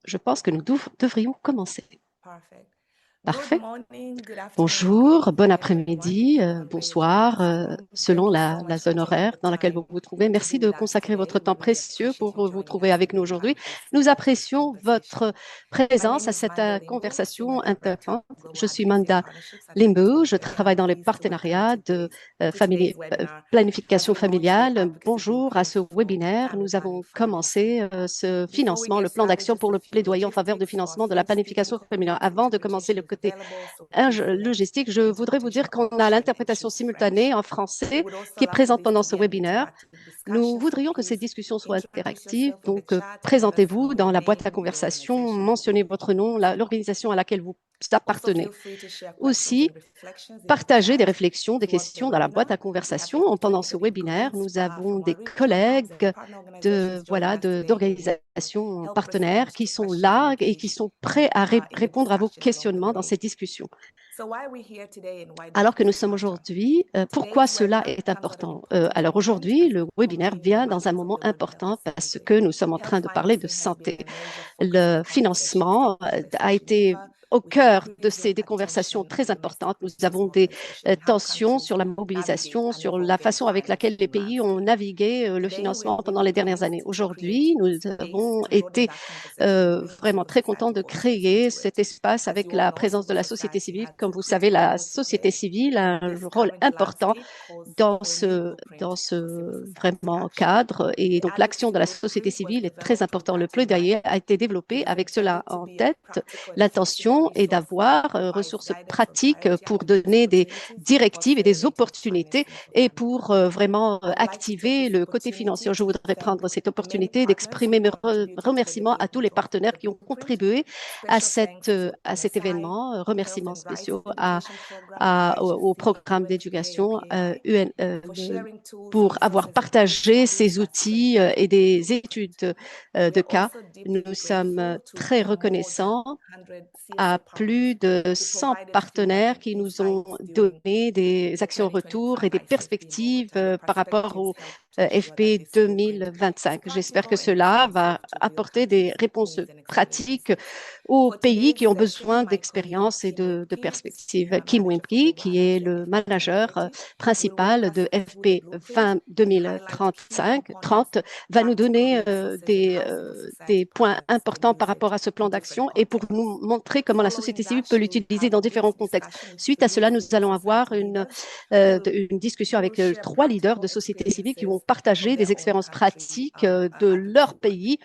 Je pense que nous devrions commencer. Perfect. Good Parfait. morning, good afternoon, good Bonjour, bon evening, everyone. après-midi, Wherever you're joining bonsoir, us from, selon thank you so la much for zone taking horaire the dans laquelle vous time vous trouvez. to Merci be de with us consacrer today. votre We temps really précieux appreciate you pour vous joining trouver us and avec nous being part aujourd'hui. of this Nous this apprécions conversation. votre My name présence à is cette Manda Limbo, conversation Senior Director intéressante. of Global Je suis Advocacy and Manda Partnerships at Limbu, Equitable, je and I'm travaille dans les pleased to welcome partenariats de today's webinar. As planification we launch the familiale. Advocacy Bonjour à ce Blueprint for webinaire. Family Nous Planning avons Framework. commencé ce Before we financement, get le plan started, d'action just pour a le few plaidoyer en faveur du logistics. Our financement de la French speaking planification familiale. colleagues will Avant take de the commencer le initiative côté available, so please select logistique, je voudrais vous interpretation dire qu'on a option and l'interprétation choose simultanée French. en We français would also qui est love for présente this pendant to ce be an webinaire. interactive Nous discussion, so voudrions que ces please discussions soient introduce interactives, yourself in the donc chat and let us know présentez-vous your dans la boîte à name, your conversation, organization, and mentionnez where votre nom, you're from. l'organisation à laquelle vous Also, feel appartenez. free to share questions Aussi, and reflections in the partager des chat réflexions, des throughout the questions dans la boîte webinar. à We have conversation. Pendant ce 53 webinaire, ingredients nous avons from des our regional hubs and collègues partner organizations joining us today who will d'organisations help partenaires respond qui to sont questions and là et qui engage sont prêts à in the répondre à vos discussion along the questionnements dans way. ces discussions. So why are we here today and why does Alors que nous this sommes matter? aujourd'hui, pourquoi Today's cela webinar est comes at an important? important Alors moment aujourd'hui, as we le webinaire convene the vient dans un writers of moment the webinar important this parce evening. que nous sommes en Health train de parler de financing has been santé. a major focus of Le the conversations in financement this a session été ever, au with cœur de increasing des conversations attention très in West importantes. Nous Africa's avons des mobilization and how tensions countries sur la navigate mobilisation, an sur la evolving façon avec climate laquelle les pays ont landscape. navigué le Today, we're financement pendant really les dernières années. pleased to create Aujourd'hui, nous space avons to broaden été that conversation and bring vraiment civil très contents society de voices créer into it. cet espace As avec you all la know, présence de civil la société society civile. has Comme a vous savez, critical la role to société play civile a in un this rôle current important landscape calls dans for a new dans blueprint for civil ce society vraiment action. cadre. Et The donc, l'action Advocacy de la société Blueprint was civile est très developed with importante. Le that in mind. plaidoyer a été It développé is avec cela intended to en be a tête. practical and flexible L'intention est resource that d'avoir provides ressources guidance on pratiques priority pour outcomes, donner des opportunities for directives et des accelerating opportunités financing for et family pour planning. vraiment I would like to take activer this le côté opportunity financier. Je to voudrais thank prendre cette many opportunité partners d'exprimer who mes contributed to the remerciements à tous les development of partenaires the qui ont blueprint. contribué Special thanks to à cet MSI, événement. Health Remerciements and Rights spéciaux Education Program, au HSC, programme UNFPA, and d'éducation PAI UN, for sharing tools, pour avoir resources, and case partagé studies ces that outils et strengthen the des blueprint. études We de are cas. also deeply Nous sommes grateful to très the more than reconnaissants 100 à CSO plus partners de who 100 provided feedback partenaires and qui nous ont insights during donné des the actions retour 2025 et des ICF in perspectives Bogota. Your par rapport perspectives au help to ensure that FP this blueprint is 2025. J'espère que practical and cela responsive va to real apporter des countries' réponses needs and pratiques experiences. aux For pays today's qui ont session, besoin my colleague d'expérience et Kim de Wimke, perspectives. Senior Kim Manager for Wimpy, Global qui est Advocacy and le Equitable, manager will walk principal us de through the FP blueprint 20 and highlight key 2035, components, 30, va nous practical donner resources, and how civil des society points partners can importants par use it rapport à ce plan in different d'action et pour contexts. nous montrer comment la société Following civile that, peut she'll l'utiliser have a dans brief différents contextes. discussion with Suite à three cela, nous civil allons avoir society leaders une discussion who will avec share trois leaders practical de société civile qui vont experiences from partager their des own expériences country pratiques de advocacy leur work. pays.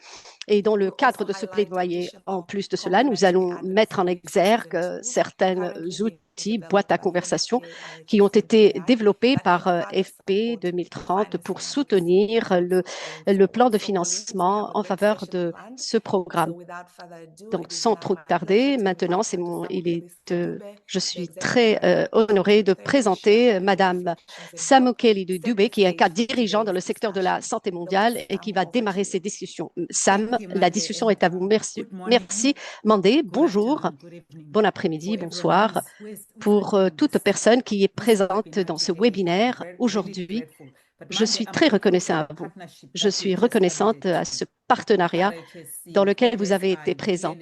Et dans le We'll cadre also de ce highlight plaidoyer, en additional plus de cela, nous complementary allons mettre advocacy en resources and exergue tools certains currently being outils, boîtes developed à by conversation, UNFPA, qui ont IHS, and été PAI développés that can par further FP support 2030 pour financing advocacy soutenir efforts going le plan forward. de So, colleagues, we have financement a en great faveur session de planned. ce So, programme. without further ado, Donc, it is sans now trop my pleasure tarder, to maintenant, invite Dr. il Samukeli Dube, je the suis Executive très Director of honorée de Equitable, who will share présenter opening Madame reflections and help Samukeli set the Dubé, qui est un stage cas for dirigeant dans today's le secteur de la discussion. santé Dr. mondiale et qui Sam, va over to démarrer you. ces discussions. Thank Sam, you, la Monday, discussion and est à vous. Merci. good morning, Merci, Mandé. good Bonjour. afternoon, good evening Bon for après-midi, everyone bonsoir. who's Pour attending toute personne qui est this présente webinar dans ce today. I'm webinaire really aujourd'hui, grateful. But je Monday, suis I'm très grateful for reconnaissant the à vous. partnership Je that suis we've just reconnaissante alluded à to. ce partenariat dans RHSC, lequel vous avez été MSI, présent,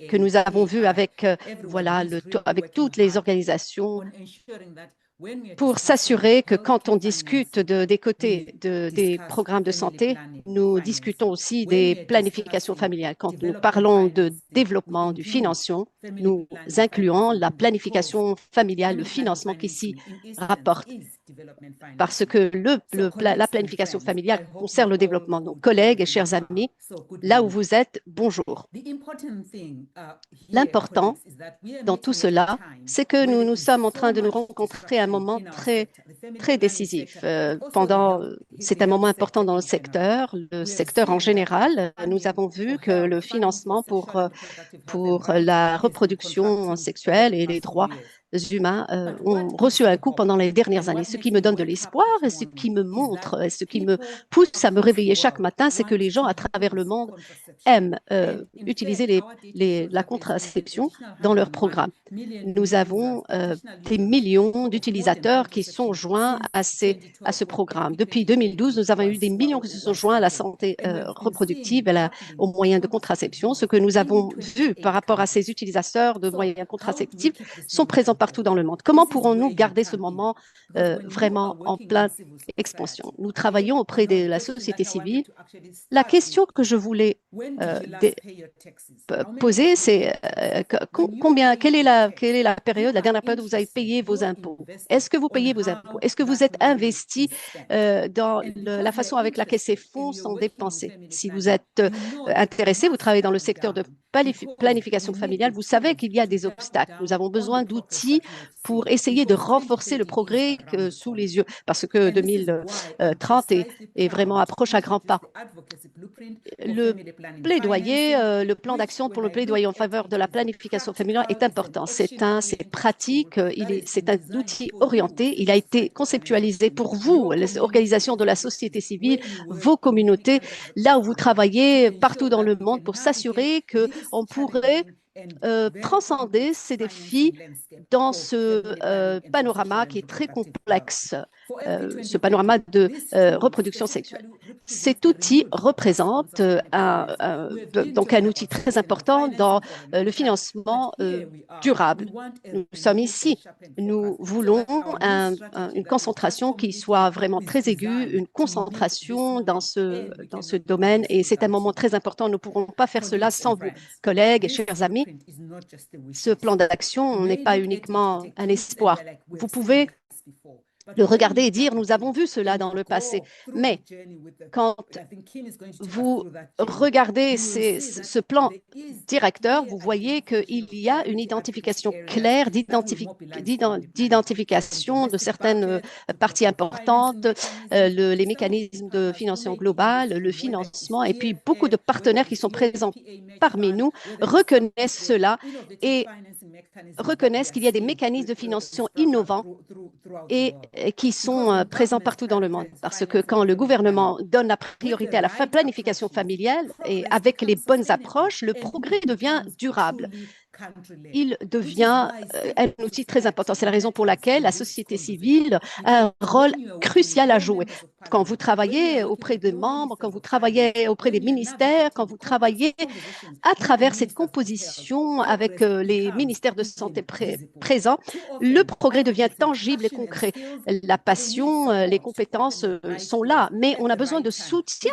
que UNFPA, nous avons vu PAI, avec, everyone voilà, who's really avec working toutes les hard organisations on ensuring that when we are pour discussing s'assurer que quand on healthcare discute financing, des côtés we des discuss programmes de family santé, planning nous discutons financing. aussi When des we are planifications discussing familiales. Quand nous development parlons de financing, we développement du include financement, family nous planning incluons financing la in the clause. planification familiale, le Family planning financement qui s'y financing, in essence, rapporte is development parce financing. que So, la colleagues and planification friends, familiale I hope concerne you're le all développement. Donc, good collègues et wherever you chers are. amis, So, good là où morning. vous êtes, bonjour. The important thing here, L'important colleagues, is that we are dans tout meeting at a cela, time c'est que where there nous is sommes en so train de nous much rencontrer à un disruption moment in our très, sector, the family très planning décisif. sector, but also C'est the un health moment important sector dans in general. le We have secteur en seen that général. Nous funding avons for vu que health, le funding for financement sexual and reproductive health and pour rights la has been reproduction contracting over sexuelle the et les past few droits years. humains ont reçu un coup pendant les dernières années. Ce qui me donne de l'espoir et ce qui me montre, et ce qui me pousse à me réveiller chaque matin, c'est que les gens à travers le monde aiment utiliser la contraception dans leur programme. Nous avons des millions d'utilisateurs qui sont joints à ce programme. Depuis 2012, nous avons eu des millions qui se sont joints à la santé reproductive, aux moyens de contraception. Ce que nous avons vu par rapport à ces utilisateurs de moyens contraceptifs sont présents partout dans le monde. Comment pourrons-nous garder ce moment vraiment en pleine expansion? Nous travaillons auprès de la société civile. La question que je voulais poser, c'est quelle est la période, la dernière période où vous avez payé vos impôts? Est-ce que vous payez vos impôts? Est-ce que vous êtes investi dans la façon avec laquelle ces fonds sont dépensés? Si vous êtes intéressé, vous travaillez dans le secteur de planification familiale, vous savez qu'il y a des obstacles. Nous avons besoin d'outils pour essayer de renforcer le progrès sous les yeux, parce que 2030 est vraiment approche à grands pas. Le plaidoyer, le plan d'action pour le plaidoyer en faveur de la planification familiale est important. C'est pratique, c'est un outil orienté. Il a été conceptualisé pour vous, les organisations de la société civile, vos communautés, là où vous travaillez partout dans le monde, pour s'assurer qu'on pourrait transcender ces défis dans ce panorama qui est très complexe, ce panorama de reproduction sexuelle. Cet outil représente donc un outil très important dans le financement durable. Nous sommes ici. Nous voulons une concentration qui soit vraiment très aiguë, une concentration dans ce domaine, et c'est un moment très important. Nous ne pourrons pas faire cela sans vous, collègues et chers amis. Ce plan d'action n'est pas uniquement un espoir. Vous pouvez le regarder et dire, nous avons vu cela dans le passé. Mais quand vous regardez ce plan directeur, vous voyez qu'il y a une identification claire d'identification de certaines parties importantes, les mécanismes de financement global, le financement, et puis beaucoup de partenaires qui sont présents parmi nous reconnaissent cela et reconnaissent qu'il y a des mécanismes de financement innovants et qui sont présents partout dans le monde. Parce que quand le gouvernement donne la priorité à la planification familiale et avec les bonnes approches, le progrès devient durable. Il devient un outil très important. C'est la raison pour laquelle la société civile a un rôle crucial à jouer. Quand vous travaillez auprès des membres, quand vous travaillez auprès des ministères, quand vous travaillez à travers cette composition avec les ministères de santé présents, le progrès devient tangible et concret. La passion, les compétences sont là, mais on a besoin de soutien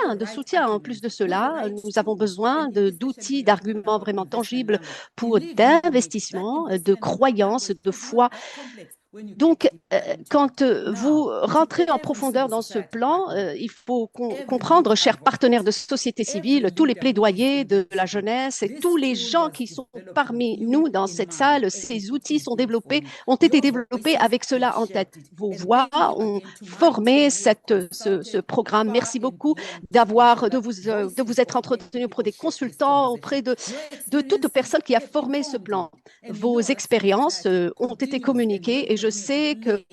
en plus de cela. Nous avons besoin d'outils, d'arguments vraiment tangibles pour d'investissement, de croyance, de foi. Donc, quand vous rentrez en profondeur dans ce plan, il faut comprendre, chers partenaires de société civile, tous les plaidoyers de la jeunesse et tous les gens qui sont parmi nous dans cette salle, ces outils ont été développés avec cela en tête. Vos voix ont formé ce programme. Merci beaucoup de vous être entretenu auprès des consultants, auprès de toute personne qui a formé ce plan. Vos expériences ont été communiquées et je sais que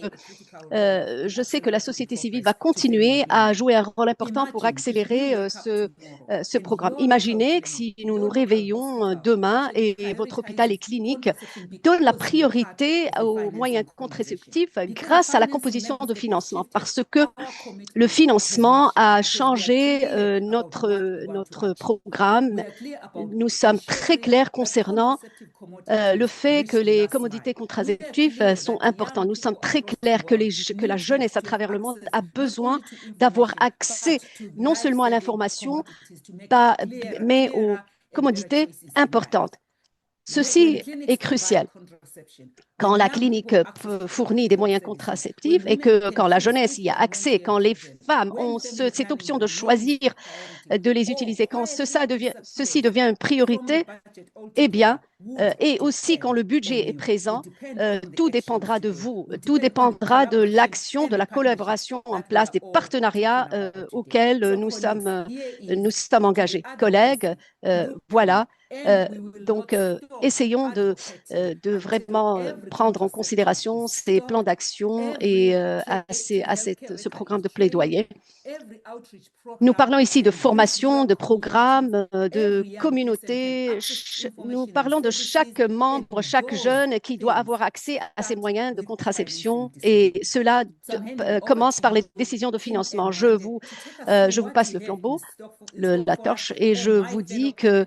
la société civile va continuer à jouer un rôle important pour accélérer ce programme. Imaginez que si nous nous réveillons demain et votre hôpital et clinique donne la priorité aux moyens contraceptifs grâce à la composition de financement, parce que le financement a changé notre programme. Nous sommes très clairs concernant le fait que les commodités contraceptives sont importantes. Nous sommes très clairs que la jeunesse à travers le monde a besoin d'avoir accès non seulement à l'information, mais aux commodités importantes. Ceci est crucial. Quand la clinique fournit des moyens contraceptifs et quand la jeunesse y a accès, quand les femmes ont cette option de choisir de les utiliser, quand ceci devient une priorité, eh bien, et aussi quand le budget est présent, tout dépendra de vous, tout dépendra de l'action, de la collaboration en place, des partenariats auxquels nous sommes engagés. Collègues, voilà. Donc, essayons de vraiment prendre en considération ces plans d'action et ce programme de plaidoyer. Nous parlons ici de formation, de programmes, de communauté. Nous parlons de chaque membre, chaque jeune qui doit avoir accès à ces moyens de contraception et cela commence par les décisions de financement. Je vous passe le flambeau, la torche, et je vous dis que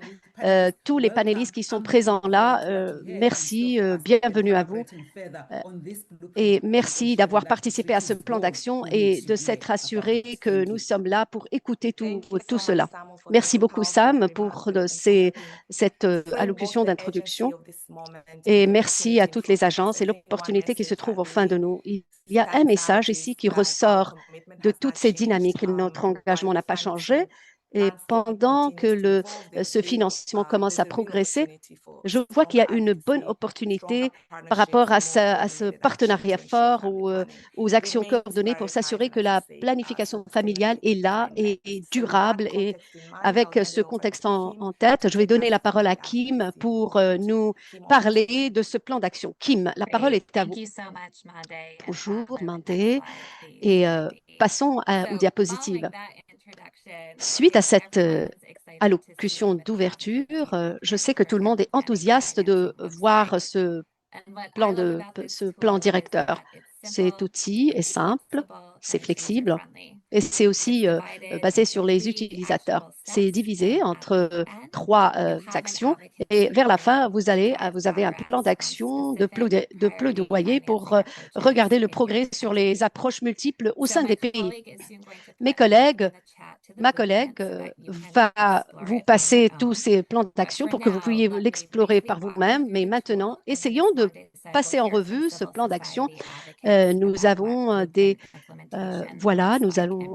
tous les panélistes qui sont présents là, merci, bienvenue à vous. Et merci d'avoir participé à ce plan d'action et de s'être assuré que nous sommes là pour écouter tout cela. Merci beaucoup, Sam, pour cette allocution d'introduction. Et merci à toutes les agences et l'opportunité qui se trouve au fin de nous. Il y a un message ici qui ressort de toutes ces dynamiques. Notre engagement n'a pas changé. Et pendant que ce financement commence à progresser, je vois qu'il y a une bonne opportunité par rapport à ce partenariat fort ou aux actions coordonnées pour s'assurer que la planification familiale est là et durable. Et avec ce contexte en tête, je vais donner la parole à Kim pour nous parler de ce plan d'action. Kim, la parole est à vous. Bonjour, Mandé. Et passons aux diapositives. Suite à cette allocution d'ouverture, je sais que tout le monde est enthousiaste de voir ce plan directeur. Cet outil est simple, c'est flexible et c'est aussi basé sur les utilisateurs. C'est divisé entre 3 actions et vers la fin, vous avez un plan d'action de plaidoyer pour regarder le progrès sur les approches multiples au sein des pays. Ma collègue va vous passer tous ces plans d'action pour que vous puissiez l'explorer par vous-même. Mais maintenant, essayons de passer en revue ce plan d'action. Nous avons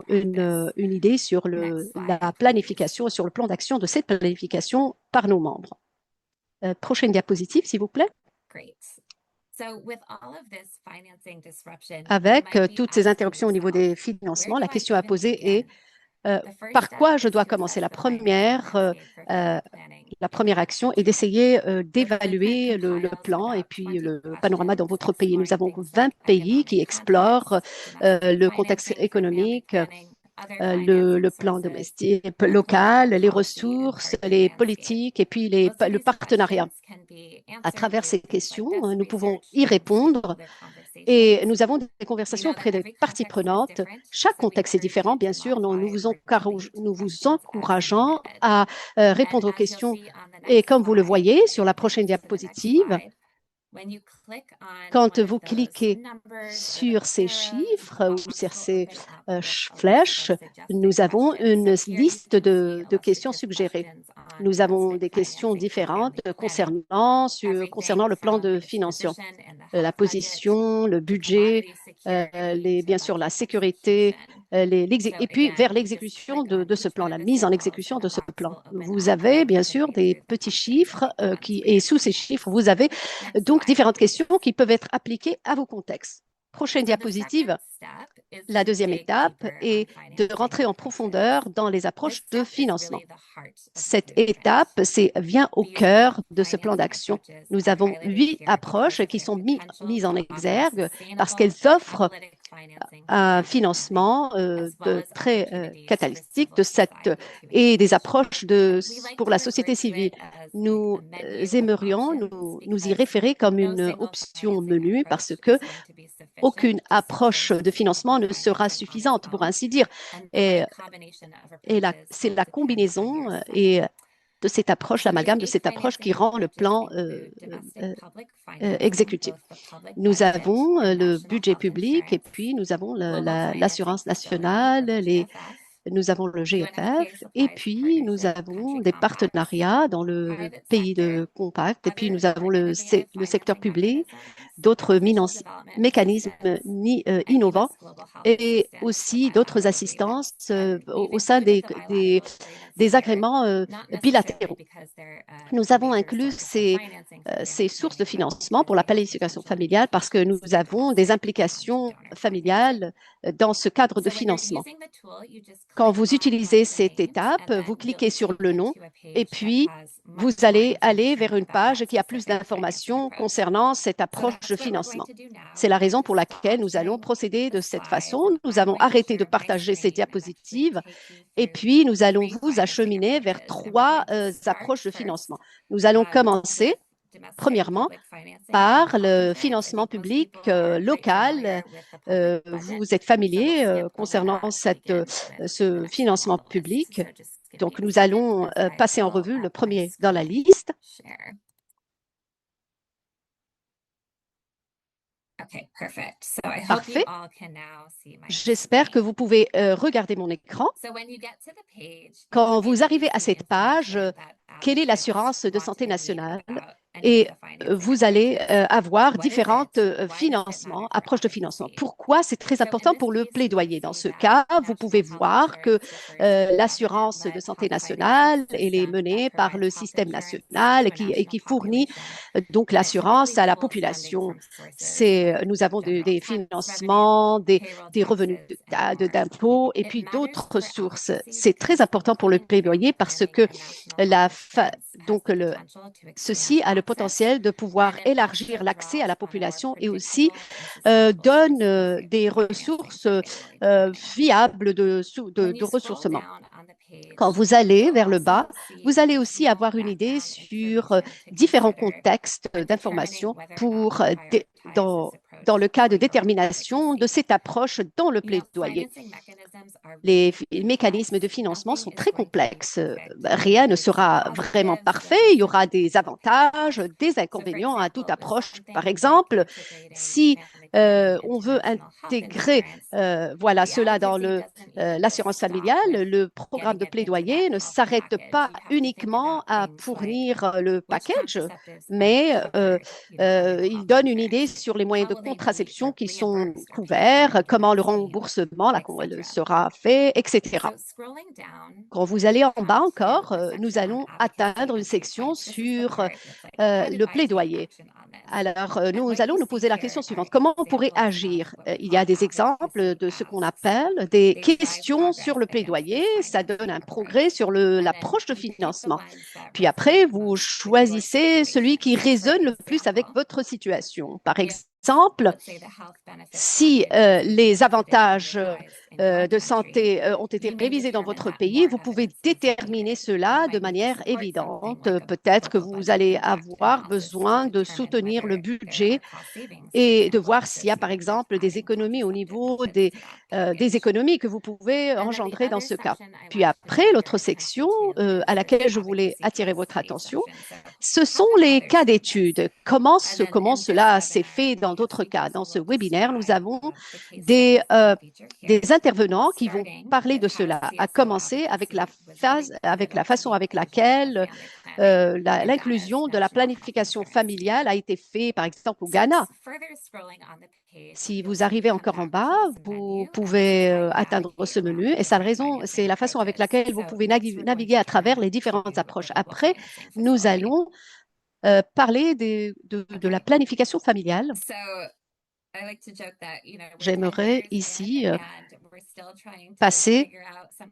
une idée sur la planification, sur le plan d'action de cette planification par nos membres. Prochaine diapositive, s'il vous plaît. Avec toutes ces interruptions au niveau des financements, la question à poser est par quoi je dois commencer? La première action est d'essayer d'évaluer le plan et puis le panorama dans votre pays. Nous avons 20 pays qui explorent le contexte économique, le plan domestique, local, les ressources, les politiques et puis le partenariat. À travers ces questions, nous pouvons y répondre et nous avons des conversations auprès des parties prenantes. Chaque contexte est différent, bien sûr. Nous vous encourageons à répondre aux questions. Et comme vous le voyez sur la prochaine diapositive, quand vous cliquez sur ces chiffres ou sur ces flèches, nous avons une liste de questions suggérées. Nous avons des questions différentes concernant le plan de financement, la position, le budget, bien sûr la sécurité, et puis vers l'exécution de ce plan, la mise en exécution de ce plan. Vous avez bien sûr des petits chiffres et sous ces chiffres, vous avez donc différentes questions qui peuvent être appliquées à vos contextes. Prochaine diapositive. La deuxième étape est de rentrer en profondeur dans les approches de financement. Cette étape vient au cœur de ce plan d'action. Nous avons 8 approches qui sont mises en exergue parce qu'elles offrent un financement très catalytique et des approches pour la société civile. Nous aimerions nous y référer comme une option menue parce que aucune approche de financement ne sera suffisante, pour ainsi dire. Et c'est la combinaison de cette approche, l'amalgame de cette approche qui rend le plan exécutif. Nous avons le budget public et puis nous avons l'assurance nationale, Nous avons le GFF et puis nous avons des partenariats dans le pays de Compact et puis nous avons le secteur public, d'autres mécanismes innovants et aussi d'autres assistances au sein des agréments bilatéraux. Nous avons inclus ces sources de financement pour la planification familiale parce que nous avons des implications familiales dans ce cadre de financement. Quand vous utilisez cette étape, vous cliquez sur le nom et puis vous allez aller vers une page qui a plus d'informations concernant cette approche de financement. C'est la raison pour laquelle nous allons procéder de cette façon. Nous avons arrêté de partager ces diapositives et puis nous allons vous acheminer vers 3 approches de financement. Nous allons commencer premièrement par le financement public local. Vous êtes familier concernant ce financement public. Donc, nous allons passer en revue le premier dans la liste. Parfait. J'espère que vous pouvez regarder mon écran. Quand vous arrivez à cette page, quelle est l'assurance de santé nationale? Et vous allez avoir différentes financements, approches de financement. Pourquoi c'est très important pour le plaidoyer? Dans ce cas, vous pouvez voir que l'assurance de santé nationale, elle est menée par le système national et qui fournit donc l'assurance à la population. Nous avons des financements, des revenus d'impôts et puis d'autres sources. C'est très important pour le plaidoyer parce que ceci a le potentiel de pouvoir élargir l'accès à la population et aussi donne des ressources viables de ressourcement. Quand vous allez vers le bas, vous allez aussi avoir une idée sur différents contextes d'information dans le cas de détermination de cette approche dans le plaidoyer. Les mécanismes de financement sont très complexes. Rien ne sera vraiment parfait. Il y aura des avantages, des inconvénients à toute approche. Par exemple, si on veut intégrer cela dans l'assurance familiale, le programme de plaidoyer ne s'arrête pas uniquement à fournir le package, mais il donne une idée sur les moyens de contraception qui sont couverts, comment le remboursement sera fait, etc. Quand vous allez en bas encore, nous allons atteindre une section sur le plaidoyer. Alors, nous allons nous poser la question suivante. Comment on pourrait agir? Il y a des exemples de ce qu'on appelle des questions sur le plaidoyer. Ça donne un progrès sur l'approche de financement. Puis après, vous choisissez celui qui résonne le plus avec votre situation. Par exemple, si les avantages de santé ont été révisés dans votre pays, vous pouvez déterminer cela de manière évidente. Peut-être que vous allez avoir besoin de soutenir le budget et de voir s'il y a, par exemple, des économies au niveau des économies que vous pouvez engendrer dans ce cas. Puis après, l'autre section à laquelle je voulais attirer votre attention, ce sont les cas d'études. Comment cela s'est fait dans d'autres cas? Dans ce webinaire, nous avons des intervenants qui vont parler de cela, à commencer avec la façon avec laquelle l'inclusion de la planification familiale a été faite, par exemple, au Ghana. Si vous arrivez encore en bas, vous pouvez atteindre ce menu et c'est la façon avec laquelle vous pouvez naviguer à travers les différentes approches. Après, nous allons parler de la planification familiale. J'aimerais ici passer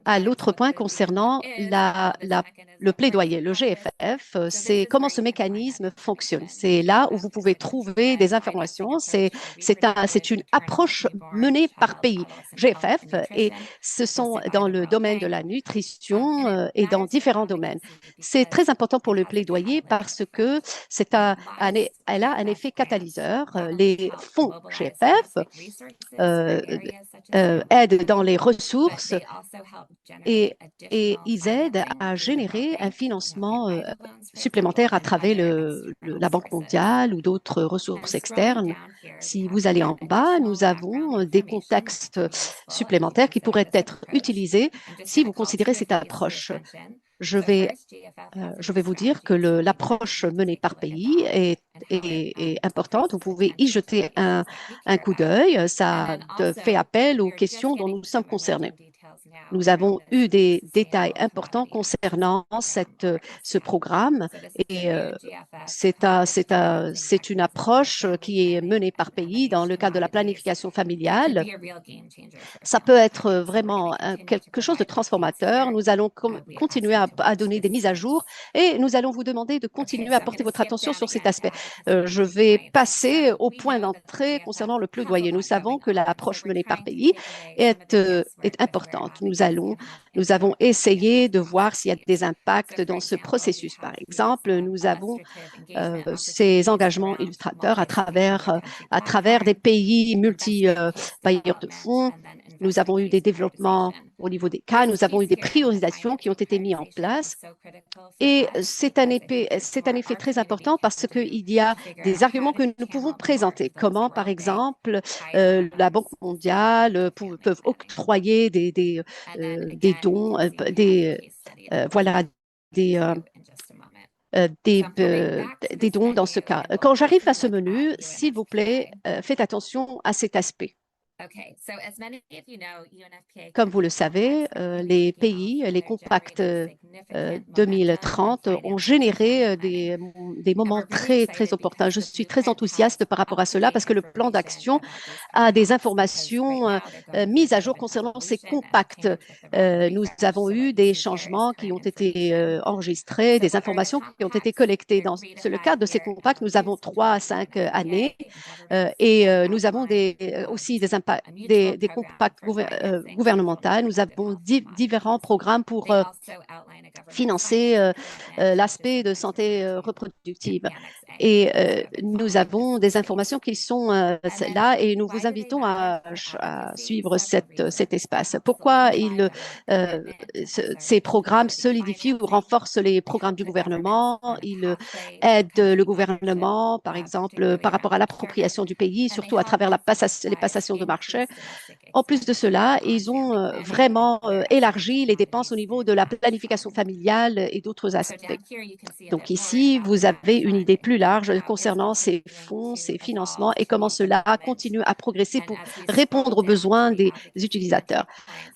à l'autre point concernant le plaidoyer. Le GFF, c'est comment ce mécanisme fonctionne. C'est là où vous pouvez trouver des informations. C'est une approche menée par pays. GFF, et ce sont dans le domaine de la nutrition et dans différents domaines. C'est très important pour le plaidoyer parce que elle a un effet catalyseur. Les fonds GFF aident dans les ressources et ils aident à générer un financement supplémentaire à travers la Banque mondiale ou d'autres ressources externes. Si vous allez en bas, nous avons des contextes supplémentaires qui pourraient être utilisés si vous considérez cette approche. Je vais vous dire que l'approche menée par pays est importante. Vous pouvez y jeter un coup d'œil. Ça fait appel aux questions dont nous sommes concernés. Nous avons eu des détails importants concernant ce programme et c'est une approche qui est menée par pays dans le cadre de la planification familiale. Ça peut être vraiment quelque chose de transformateur. Nous allons continuer à donner des mises à jour et nous allons vous demander de continuer à porter votre attention sur cet aspect. Je vais passer au point d'entrée concernant le plaidoyer. Nous savons que l'approche menée par pays est importante. Nous avons essayé de voir s'il y a des impacts dans ce processus. Par exemple, nous avons ces engagements illustrateurs à travers des pays multi-bailleurs de fonds. Nous avons eu des développements au niveau des cas, nous avons eu des priorisations qui ont été mises en place. Et c'est un effet très important parce qu'il y a des arguments que nous pouvons présenter, comment par exemple la Banque mondiale peuvent octroyer des dons, des dons dans ce cas. Quand j'arrive à ce menu, s'il vous plaît, faites attention à cet aspect. Comme vous le savez, les pays, les compacts 2030 ont généré des moments très, très opportuns. Je suis très enthousiaste par rapport à cela parce que le plan d'action a des informations mises à jour concernant ces compacts. Nous avons eu des changements qui ont été enregistrés, des informations qui ont été collectées. Dans le cadre de ces compacts, nous avons 3 à 5 années et nous avons aussi des compacts gouvernementaux. Nous avons différents programmes pour financer l'aspect de santé reproductive. Et nous avons des informations qui sont là et nous vous invitons à suivre cet espace. Pourquoi ces programmes solidifient ou renforcent les programmes du gouvernement? Ils aident le gouvernement, par exemple, par rapport à l'appropriation du pays, surtout à travers les passations de marché. En plus de cela, ils ont vraiment élargi les dépenses au niveau de la planification familiale et d'autres aspects. Donc ici, vous avez une idée plus large concernant ces fonds, ces financements et comment cela continue à progresser pour répondre aux besoins des utilisateurs.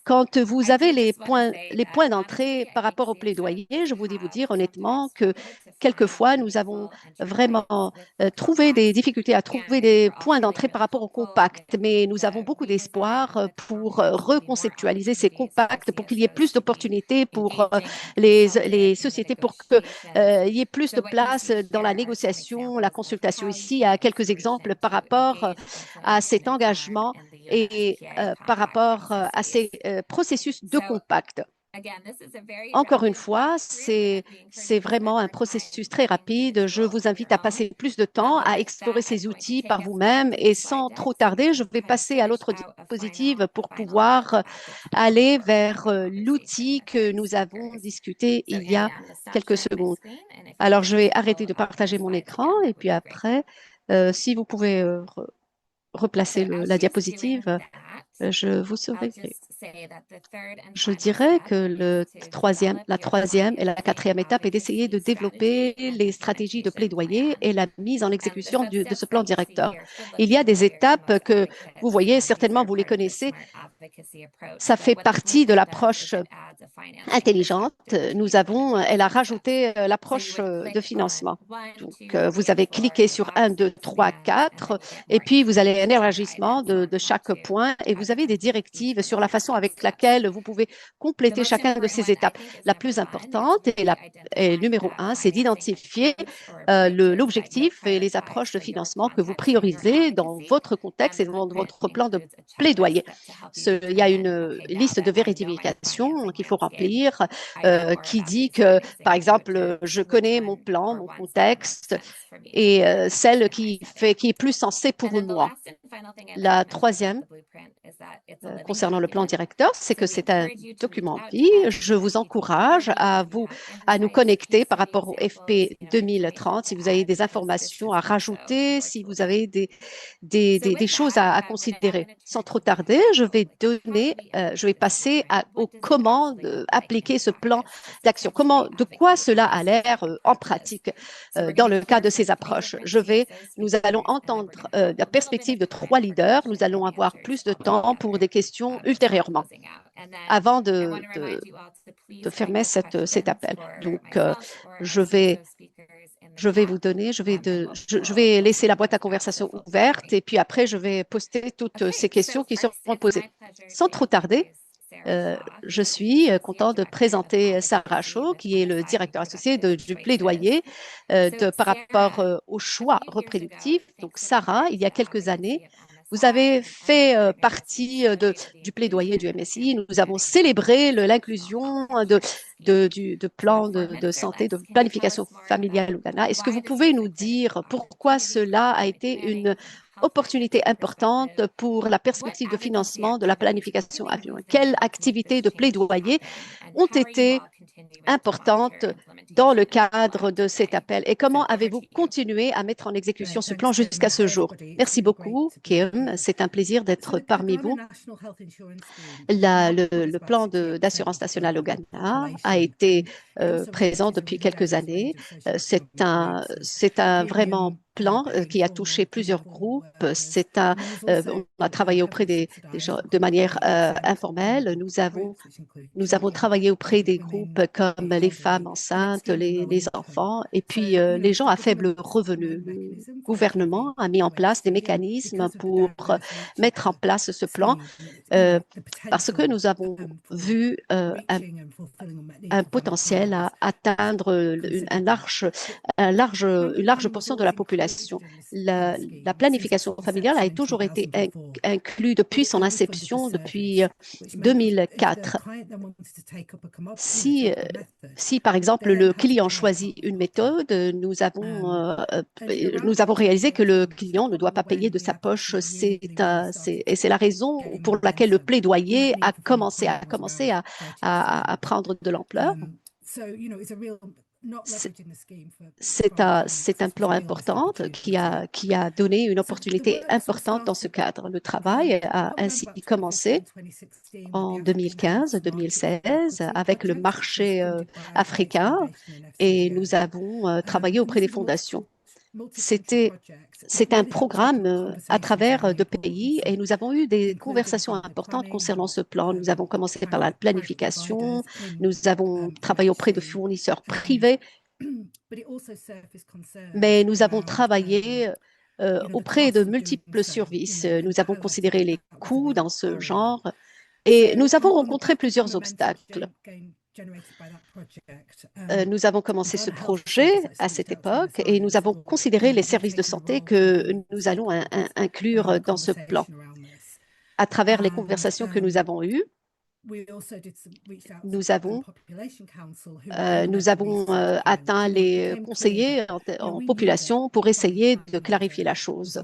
Quand vous avez les points d'entrée par rapport au plaidoyer, je voudrais vous dire honnêtement que quelquefois, nous avons vraiment trouvé des difficultés à trouver des points d'entrée par rapport au compact, mais nous avons beaucoup d'espoir pour reconceptualiser ces compacts, pour qu'il y ait plus d'opportunités pour les sociétés, pour qu'il y ait plus de place dans la négociation, la consultation. Ici, il y a quelques exemples par rapport à cet engagement et par rapport à ces processus de compact. Encore une fois, c'est vraiment un processus très rapide. Je vous invite à passer plus de temps à explorer ces outils par vous-même et sans trop tarder, je vais passer à l'autre diapositive pour pouvoir aller vers l'outil que nous avons discuté il y a quelques secondes. Alors, je vais arrêter de partager mon écran et puis après, si vous pouvez replacer la diapositive, je vous surveillerai. Je dirais que la troisième et la quatrième étape est d'essayer de développer les stratégies de plaidoyer et la mise en exécution de ce plan directeur. Il y a des étapes que vous voyez, certainement vous les connaissez. Ça fait partie de l'approche intelligente. Elle a rajouté l'approche de financement. Donc, vous avez cliqué sur 1, 2, 3, 4 et puis vous avez un élargissement de chaque point et vous avez des directives sur la façon avec laquelle vous pouvez compléter chacune de ces étapes. La plus importante et numéro 1, c'est d'identifier l'objectif et les approches de financement que vous priorisez dans votre contexte et dans votre plan de plaidoyer. Il y a une liste de vérification qu'il faut remplir qui dit que, par exemple, je connais mon plan, mon contexte et celle qui est plus sensée pour moi. La troisième, concernant le plan directeur, c'est que c'est un document vie. Je vous encourage à nous connecter par rapport au FP 2030 si vous avez des informations à rajouter, si vous avez des choses à considérer. Sans trop tarder, je vais passer au comment appliquer ce plan d'action. De quoi cela a l'air en pratique dans le cas de ces approches. Nous allons entendre la perspective de 3 leaders. Nous allons avoir plus de temps pour des questions ultérieurement, avant de fermer cet appel. Donc, je vais laisser la boîte à conversation ouverte et puis après, je vais poster toutes ces questions qui seront posées. Sans trop tarder, je suis content de présenter Sarah Shaw, qui est le directeur associé du plaidoyer par rapport au choix reproductif. Donc, Sarah, il y a quelques années, vous avez fait partie du plaidoyer du MSI. Nous avons célébré l'inclusion de plans de santé, de planification familiale au Ghana. Est-ce que vous pouvez nous dire pourquoi cela a été une opportunité importante pour la perspective de financement de la planification à venir? Quelles activités de plaidoyer ont été importantes dans le cadre de cet appel et comment avez-vous continué à mettre en exécution ce plan jusqu'à ce jour? Merci beaucoup, Kim. C'est un plaisir d'être parmi vous. Le plan d'assurance nationale au Ghana a été présent depuis quelques années. C'est un vraiment plan qui a touché plusieurs groupes. On a travaillé auprès des gens de manière informelle. Nous avons travaillé auprès des groupes comme les femmes enceintes, les enfants et puis les gens à faible revenu. Le gouvernement a mis en place des mécanismes pour mettre en place ce plan parce que nous avons vu un potentiel à atteindre une large portion de la population. La planification familiale a toujours été inclue depuis son inception, depuis 2004. Si, par exemple, le client choisit une méthode, nous avons réalisé que le client ne doit pas payer de sa poche. Et c'est la raison pour laquelle le plaidoyer a commencé à prendre de l'ampleur. C'est un plan important qui a donné une opportunité importante dans ce cadre. Le travail a ainsi commencé en 2015-2016 avec le marché africain et nous avons travaillé auprès des fondations. C'est un programme à travers de pays et nous avons eu des conversations importantes concernant ce plan. Nous avons commencé par la planification, nous avons travaillé auprès de fournisseurs privés, mais nous avons travaillé auprès de multiples services. Nous avons considéré les coûts dans ce genre et nous avons rencontré plusieurs obstacles. Nous avons commencé ce projet à cette époque et nous avons considéré les services de santé que nous allons inclure dans ce plan. À travers les conversations que nous avons eues, nous avons atteint les conseillers en population pour essayer de clarifier la chose.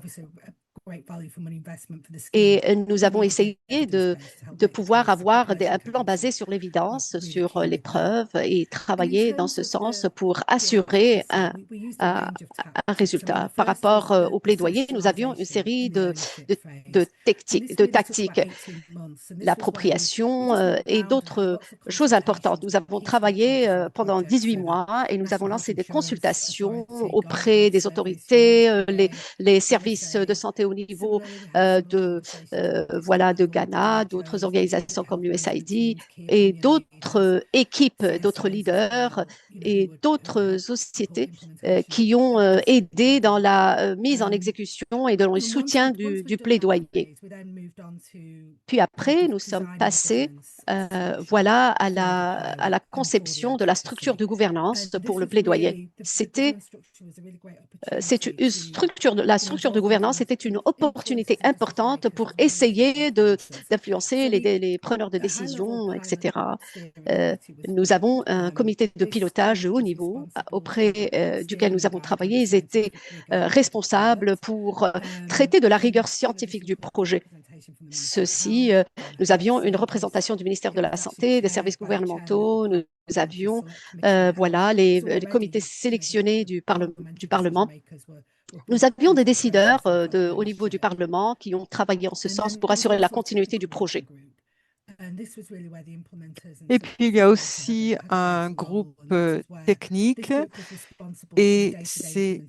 Et nous avons essayé de pouvoir avoir un plan basé sur l'évidence, sur les preuves et travailler dans ce sens pour assurer un résultat. Par rapport au plaidoyer, nous avions une série de tactiques, l'appropriation et d'autres choses importantes. Nous avons travaillé pendant 18 mois et nous avons lancé des consultations auprès des autorités, les services de santé au niveau de Ghana, d'autres organisations comme l'USAID et d'autres équipes, d'autres leaders et d'autres sociétés qui ont aidé dans la mise en exécution et dans le soutien du plaidoyer. Puis après, nous sommes passés à la conception de la structure de gouvernance pour le plaidoyer. La structure de gouvernance était une opportunité importante pour essayer d'influencer les preneurs de décision, etc. Nous avons un comité de pilotage de haut niveau auprès duquel nous avons travaillé. Ils étaient responsables pour traiter de la rigueur scientifique du projet. Ceci, nous avions une représentation du ministère de la Santé, des services gouvernementaux, nous avions voilà, les comités sélectionnés du Parlement. Nous avions des décideurs au niveau du Parlement qui ont travaillé en ce sens pour assurer la continuité du projet. Et puis, il y a aussi un groupe technique et c'est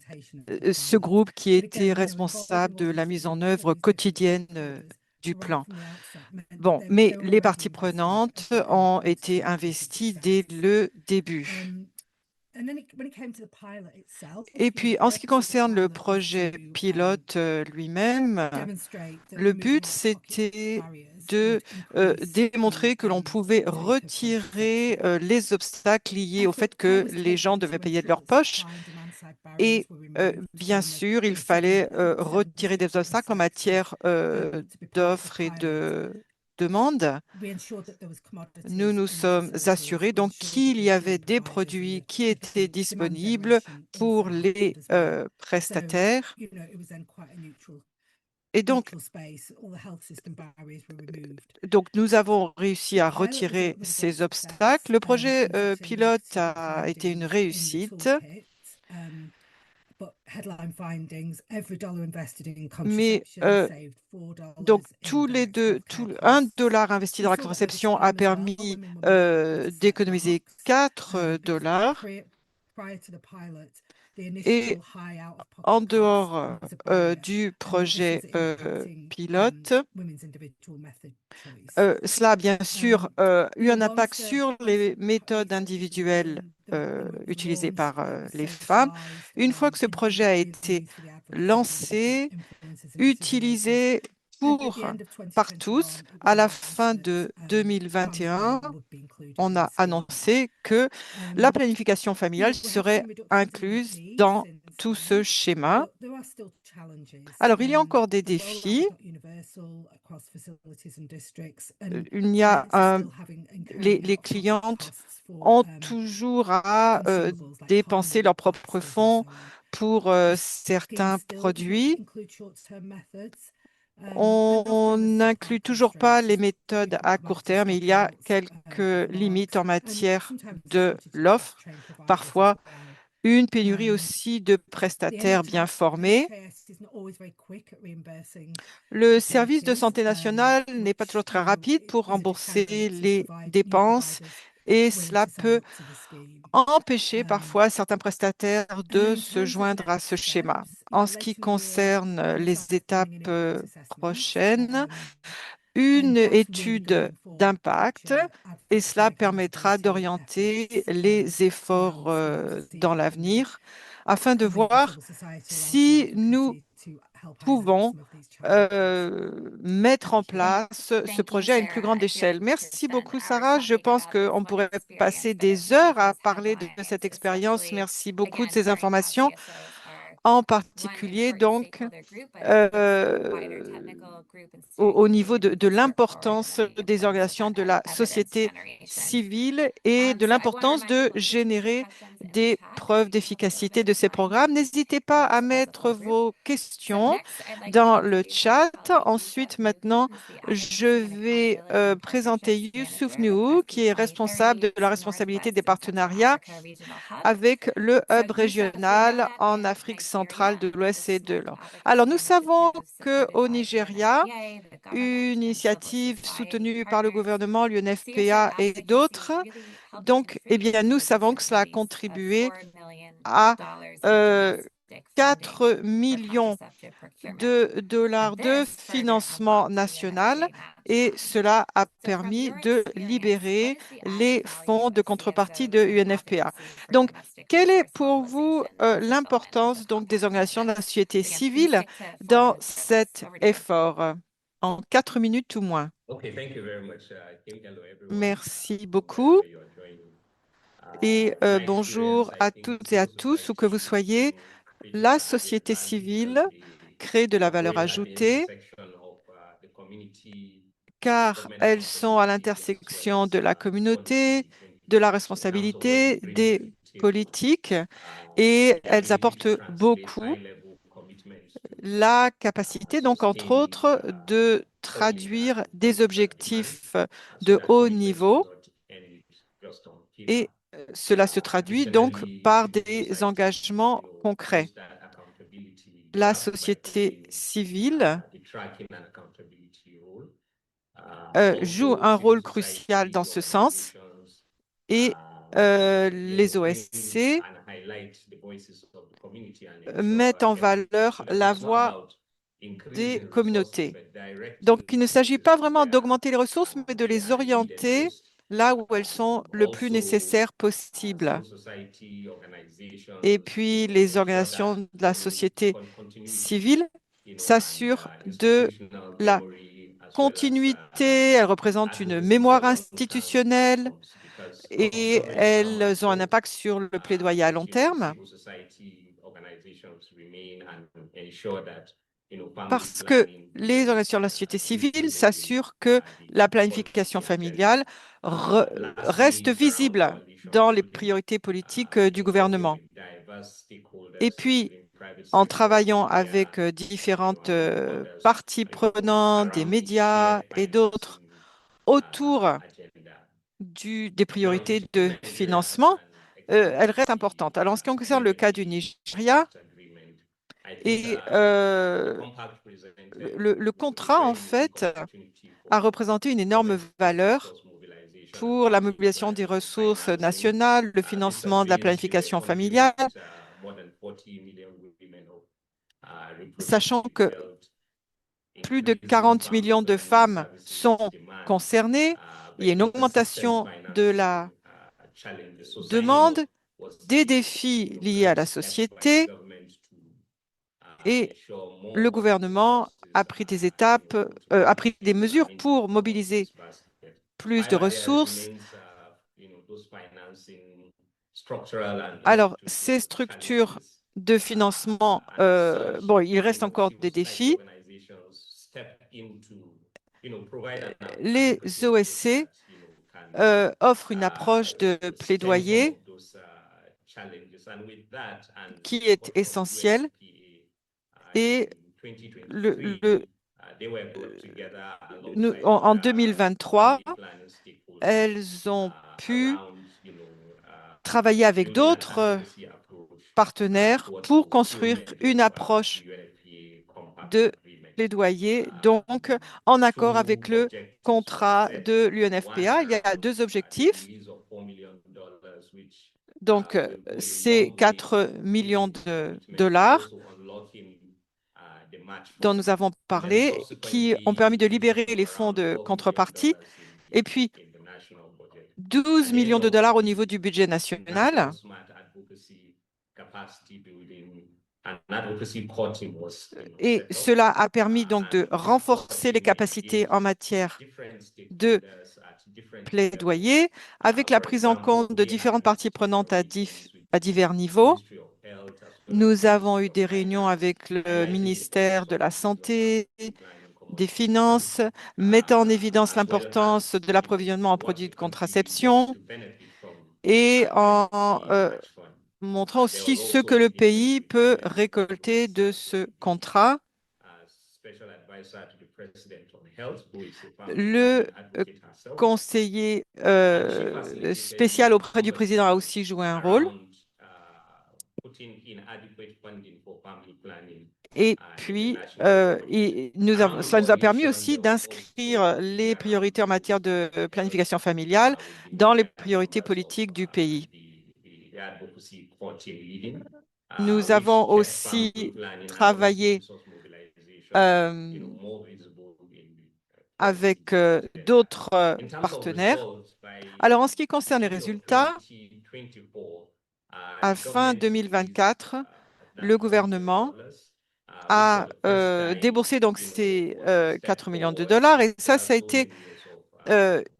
ce groupe qui était responsable de la mise en œuvre quotidienne du plan. Bon, mais les parties prenantes ont été investies dès le début. Et puis, en ce qui concerne le projet pilote lui-même, le but, c'était de démontrer que l'on pouvait retirer les obstacles liés au fait que les gens devaient payer de leur poche. Et bien sûr, il fallait retirer des obstacles en matière d'offres et de demandes. Nous nous sommes assurés donc qu'il y avait des produits qui étaient disponibles pour les prestataires. Et donc, nous avons réussi à retirer ces obstacles. Le projet pilote a été une réussite. Mais donc, $1 investi dans la contraception a permis d'économiser $4. Et en dehors du projet pilote, cela a bien sûr eu un impact sur les méthodes individuelles utilisées par les femmes. Une fois que ce projet a été lancé, utilisé par tous, à la fin de 2021, on a annoncé que la planification familiale serait incluse dans tout ce schéma. Alors, il y a encore des défis. Les clientes ont toujours à dépenser leurs propres fonds pour certains produits. On n'inclut toujours pas les méthodes à court terme. Il y a quelques limites en matière de l'offre. Parfois, une pénurie aussi de prestataires bien formés. Le service de santé nationale n'est pas toujours très rapide pour rembourser les dépenses et cela peut empêcher parfois certains prestataires de se joindre à ce schéma. En ce qui concerne les étapes prochaines, une étude d'impact et cela permettra d'orienter les efforts dans l'avenir afin de voir si nous pouvons mettre en place ce projet à une plus grande échelle. Merci beaucoup, Sarah. Je pense qu'on pourrait passer des heures à parler de cette expérience. Merci beaucoup de ces informations. En particulier, donc, au niveau de l'importance des organisations de la société civile et de l'importance de générer des preuves d'efficacité de ces programmes. N'hésitez pas à mettre vos questions dans le chat. Ensuite, maintenant, je vais présenter Youssouf Nuhu, qui est responsable de la responsabilité des partenariats avec le hub régional en Afrique centrale, de l'Ouest et de l'Est. Alors, nous savons qu'au Nigeria, une initiative soutenue par le gouvernement, l'UNFPA et d'autres, donc, eh bien, nous savons que cela a contribué à 4 millions de dollars de financement national et cela a permis de libérer les fonds de contrepartie de UNFPA. Donc, quelle est pour vous l'importance donc des organisations de la société civile dans cet effort? En 4 minutes ou moins. Merci beaucoup. Et bonjour à toutes et à tous, où que vous soyez. La société civile créent de la valeur ajoutée car elles sont à l'intersection de la communauté, de la responsabilité, des politiques et elles apportent beaucoup la capacité, donc entre autres, de traduire des objectifs de haut niveau et cela se traduit donc par des engagements concrets. La société civile joue un rôle crucial dans ce sens et les OSC mettent en valeur la voix des communautés. Donc, il ne s'agit pas vraiment d'augmenter les ressources, mais de les orienter là où elles sont le plus nécessaires possible. Et puis, les organisations de la société civile s'assurent de la continuité, elles représentent une mémoire institutionnelle et elles ont un impact sur le plaidoyer à long terme parce que les organisations de la société civile s'assurent que la planification familiale reste visible dans les priorités politiques du gouvernement. Et puis, en travaillant avec différentes parties prenantes, des médias et d'autres autour des priorités de financement, elle reste importante. Alors, en ce qui concerne le cas du Nigeria, et le contrat, en fait, a représenté une énorme valeur pour la mobilisation des ressources nationales, le financement de la planification familiale, sachant que plus de 40 millions de femmes sont concernées. Il y a une augmentation de la demande, des défis liés à la société et le gouvernement a pris des étapes, a pris des mesures pour mobiliser plus de ressources. Alors, ces structures de financement, bon, il reste encore des défis. Les OSC offrent une approche de plaidoyer qui est essentielle et en 2023, elles ont pu travailler avec d'autres partenaires pour construire une approche de plaidoyer, donc en accord avec le contrat de l'UNFPA. Il y a deux objectifs. Donc, c'est 4 millions de dollars dont nous avons parlé, qui ont permis de libérer les fonds de contrepartie, et puis 12 millions de dollars au niveau du budget national. Et cela a permis donc de renforcer les capacités en matière de plaidoyer avec la prise en compte de différentes parties prenantes à divers niveaux. Nous avons eu des réunions avec le ministère de la Santé, des Finances, mettant en évidence l'importance de l'approvisionnement en produits de contraception et en montrant aussi ce que le pays peut récolter de ce contrat. Le conseiller spécial auprès du président a aussi joué un rôle. Et puis, cela nous a permis aussi d'inscrire les priorités en matière de planification familiale dans les priorités politiques du pays. Nous avons aussi travaillé avec d'autres partenaires. Alors, en ce qui concerne les résultats, à fin 2024, le gouvernement a déboursé donc ces 4 millions de dollars et ça a été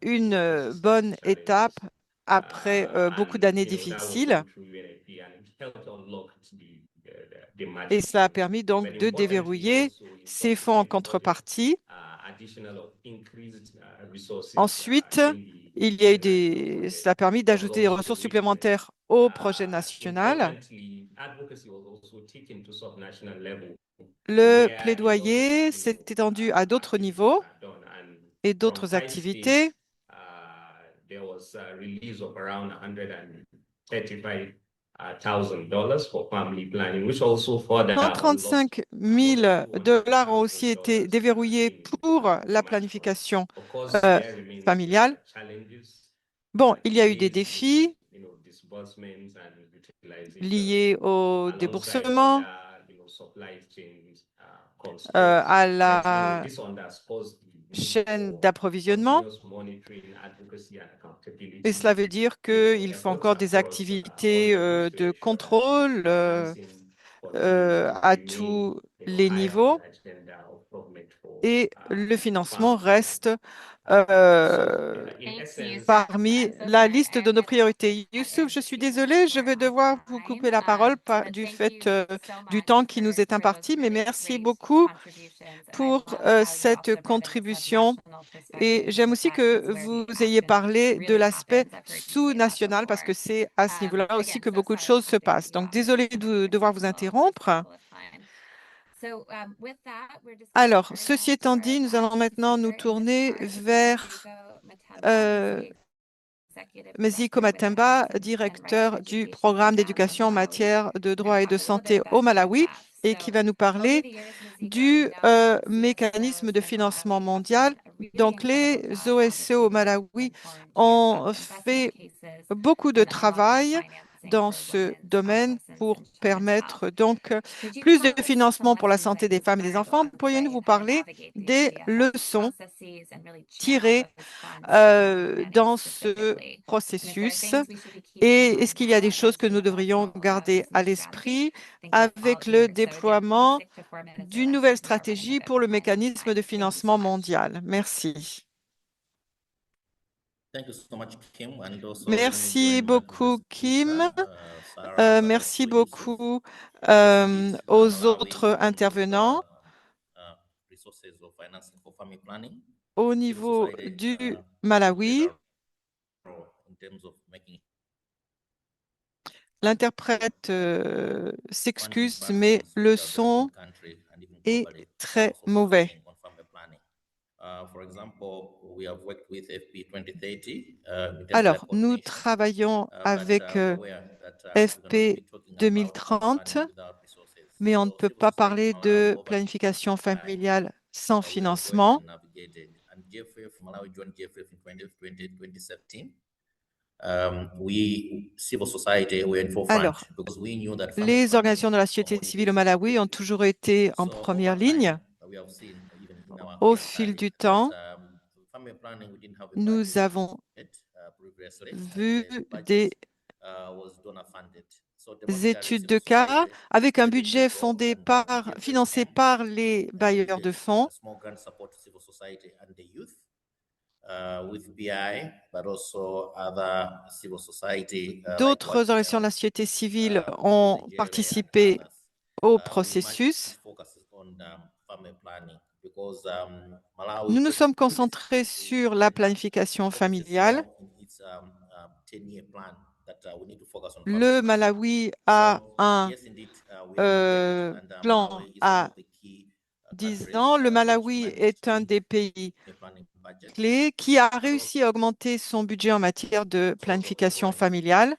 une bonne étape après beaucoup d'années difficiles. Et cela a permis donc de déverrouiller ces fonds en contrepartie. Ensuite, cela a permis d'ajouter des ressources supplémentaires au projet national. Le plaidoyer s'est étendu à d'autres niveaux et d'autres activités. 135 000 $ ont aussi été déverrouillés pour la planification familiale. Bon, il y a eu des défis liés au déboursement, à la chaîne d'approvisionnement. Et cela veut dire qu'il faut encore des activités de contrôle à tous les niveaux et le financement reste parmi la liste de nos priorités. Youssouf, je suis désolée, je vais devoir vous couper la parole du fait du temps qui nous est imparti, mais merci beaucoup pour cette contribution. Et j'aime aussi que vous ayez parlé de l'aspect sous-national parce que c'est à ce niveau-là aussi que beaucoup de choses se passent. Donc, désolée de devoir vous interrompre. Alors, ceci étant dit, nous allons maintenant nous tourner vers Meziko Matemba, directeur du programme d'éducation en matière de droit et de santé au Malawi, et qui va nous parler du mécanisme de financement mondial. Donc, les OSCE au Malawi ont fait beaucoup de travail dans ce domaine pour permettre donc plus de financement pour la santé des femmes et des enfants. Pourriez-vous nous parler des leçons tirées dans ce processus et est-ce qu'il y a des choses que nous devrions garder à l'esprit avec le déploiement d'une nouvelle stratégie pour le mécanisme de financement mondial? Merci. Merci beaucoup, Kim. Merci beaucoup aux autres intervenants. Au niveau du Malawi, l'interprète s'excuse, mais le son est très mauvais. Alors, nous travaillons avec FP 2030, mais on ne peut pas parler de planification familiale sans financement. Alors, les organisations de la société civile au Malawi ont toujours été en première ligne. Au fil du temps, nous avons vu des études de cas avec un budget financé par les bailleurs de fonds. D'autres organisations de la société civile ont participé au processus. Nous nous sommes concentrés sur la planification familiale. Le Malawi a un plan à 10 ans. Le Malawi est un des pays clés qui a réussi à augmenter son budget en matière de planification familiale.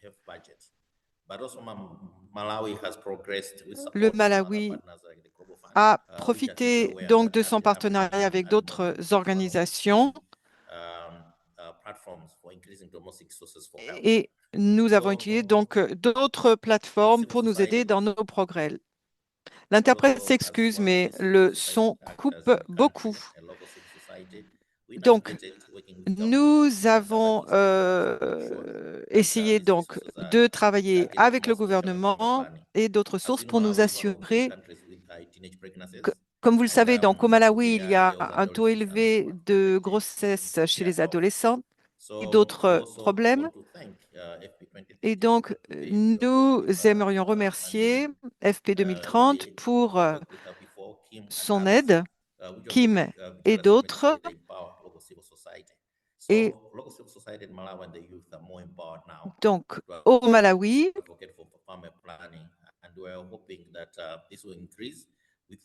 Le Malawi a profité donc de son partenariat avec d'autres organisations et nous avons utilisé donc d'autres plateformes pour nous aider dans nos progrès. L'interprète s'excuse, mais le son coupe beaucoup. Donc, nous avons essayé donc de travailler avec le gouvernement et d'autres sources pour nous assurer que, comme vous le savez, donc au Malawi, il y a un taux élevé de grossesse chez les adolescents et d'autres problèmes. Et donc, nous aimerions remercier FP 2030 pour son aide, Kim et d'autres. Et donc, au Malawi,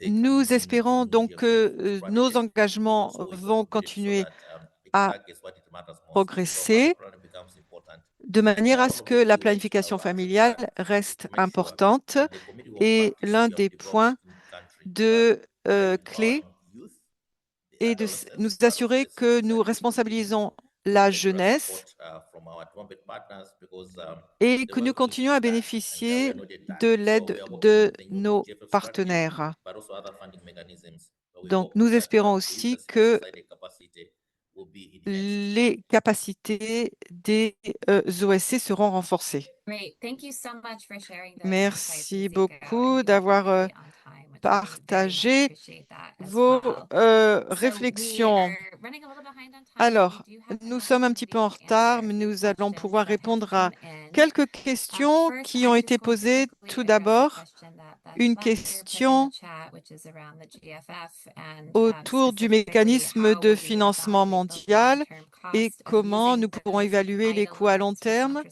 nous espérons donc que nos engagements vont continuer à progresser de manière à ce que la planification familiale reste importante. Et l'un des points clés est de nous assurer que nous responsabilisons la jeunesse et que nous continuons à bénéficier de l'aide de nos partenaires. Donc, nous espérons aussi que les capacités des OSC seront renforcées. Merci beaucoup d'avoir partagé vos réflexions. Alors, nous sommes un petit peu en retard, mais nous allons pouvoir répondre à quelques questions qui ont été posées. Tout d'abord, une question autour du mécanisme de financement mondial et comment nous pourrons évaluer les coûts à long terme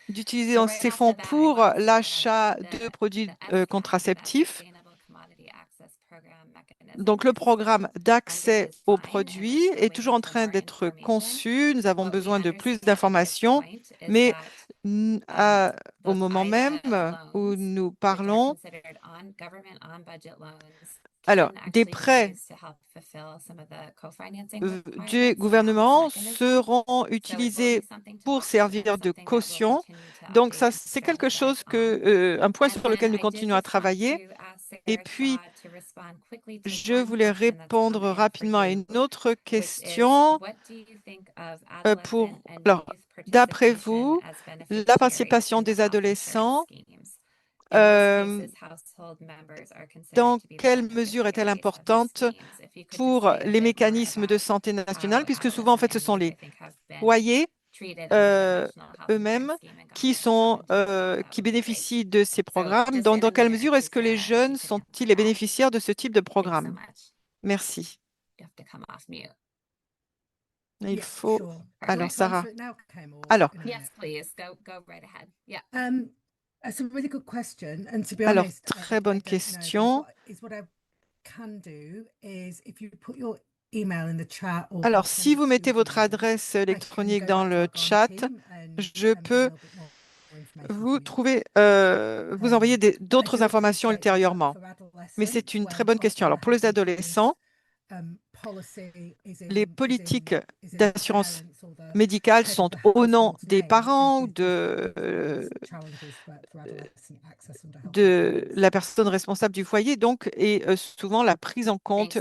d'utiliser ces fonds pour l'achat de produits contraceptifs. Donc, le programme d'accès aux produits est toujours en train d'être conçu. Nous avons besoin de plus d'informations, mais au moment même où nous parlons, alors, des prêts du gouvernement seront utilisés pour servir de caution. Donc, ça, c'est quelque chose un point sur lequel nous continuons à travailler. Et puis, je voulais répondre rapidement à une autre question. Alors, d'après vous, la participation des adolescents, dans quelle mesure est-elle importante pour les mécanismes de santé nationale, puisque souvent, en fait, ce sont les foyers eux-mêmes qui bénéficient de ces programmes. Donc, dans quelle mesure est-ce que les jeunes sont-ils les bénéficiaires de ce type de programme? Merci. Il faut... Alors, Sarah. Alors, alors, très bonne question. Alors, si vous mettez votre adresse électronique dans le chat, je peux vous envoyer d'autres informations ultérieurement. Mais c'est une très bonne question. Alors, pour les adolescents, les politiques d'assurance médicale sont au nom des parents, de la personne responsable du foyer, donc, et souvent la prise en compte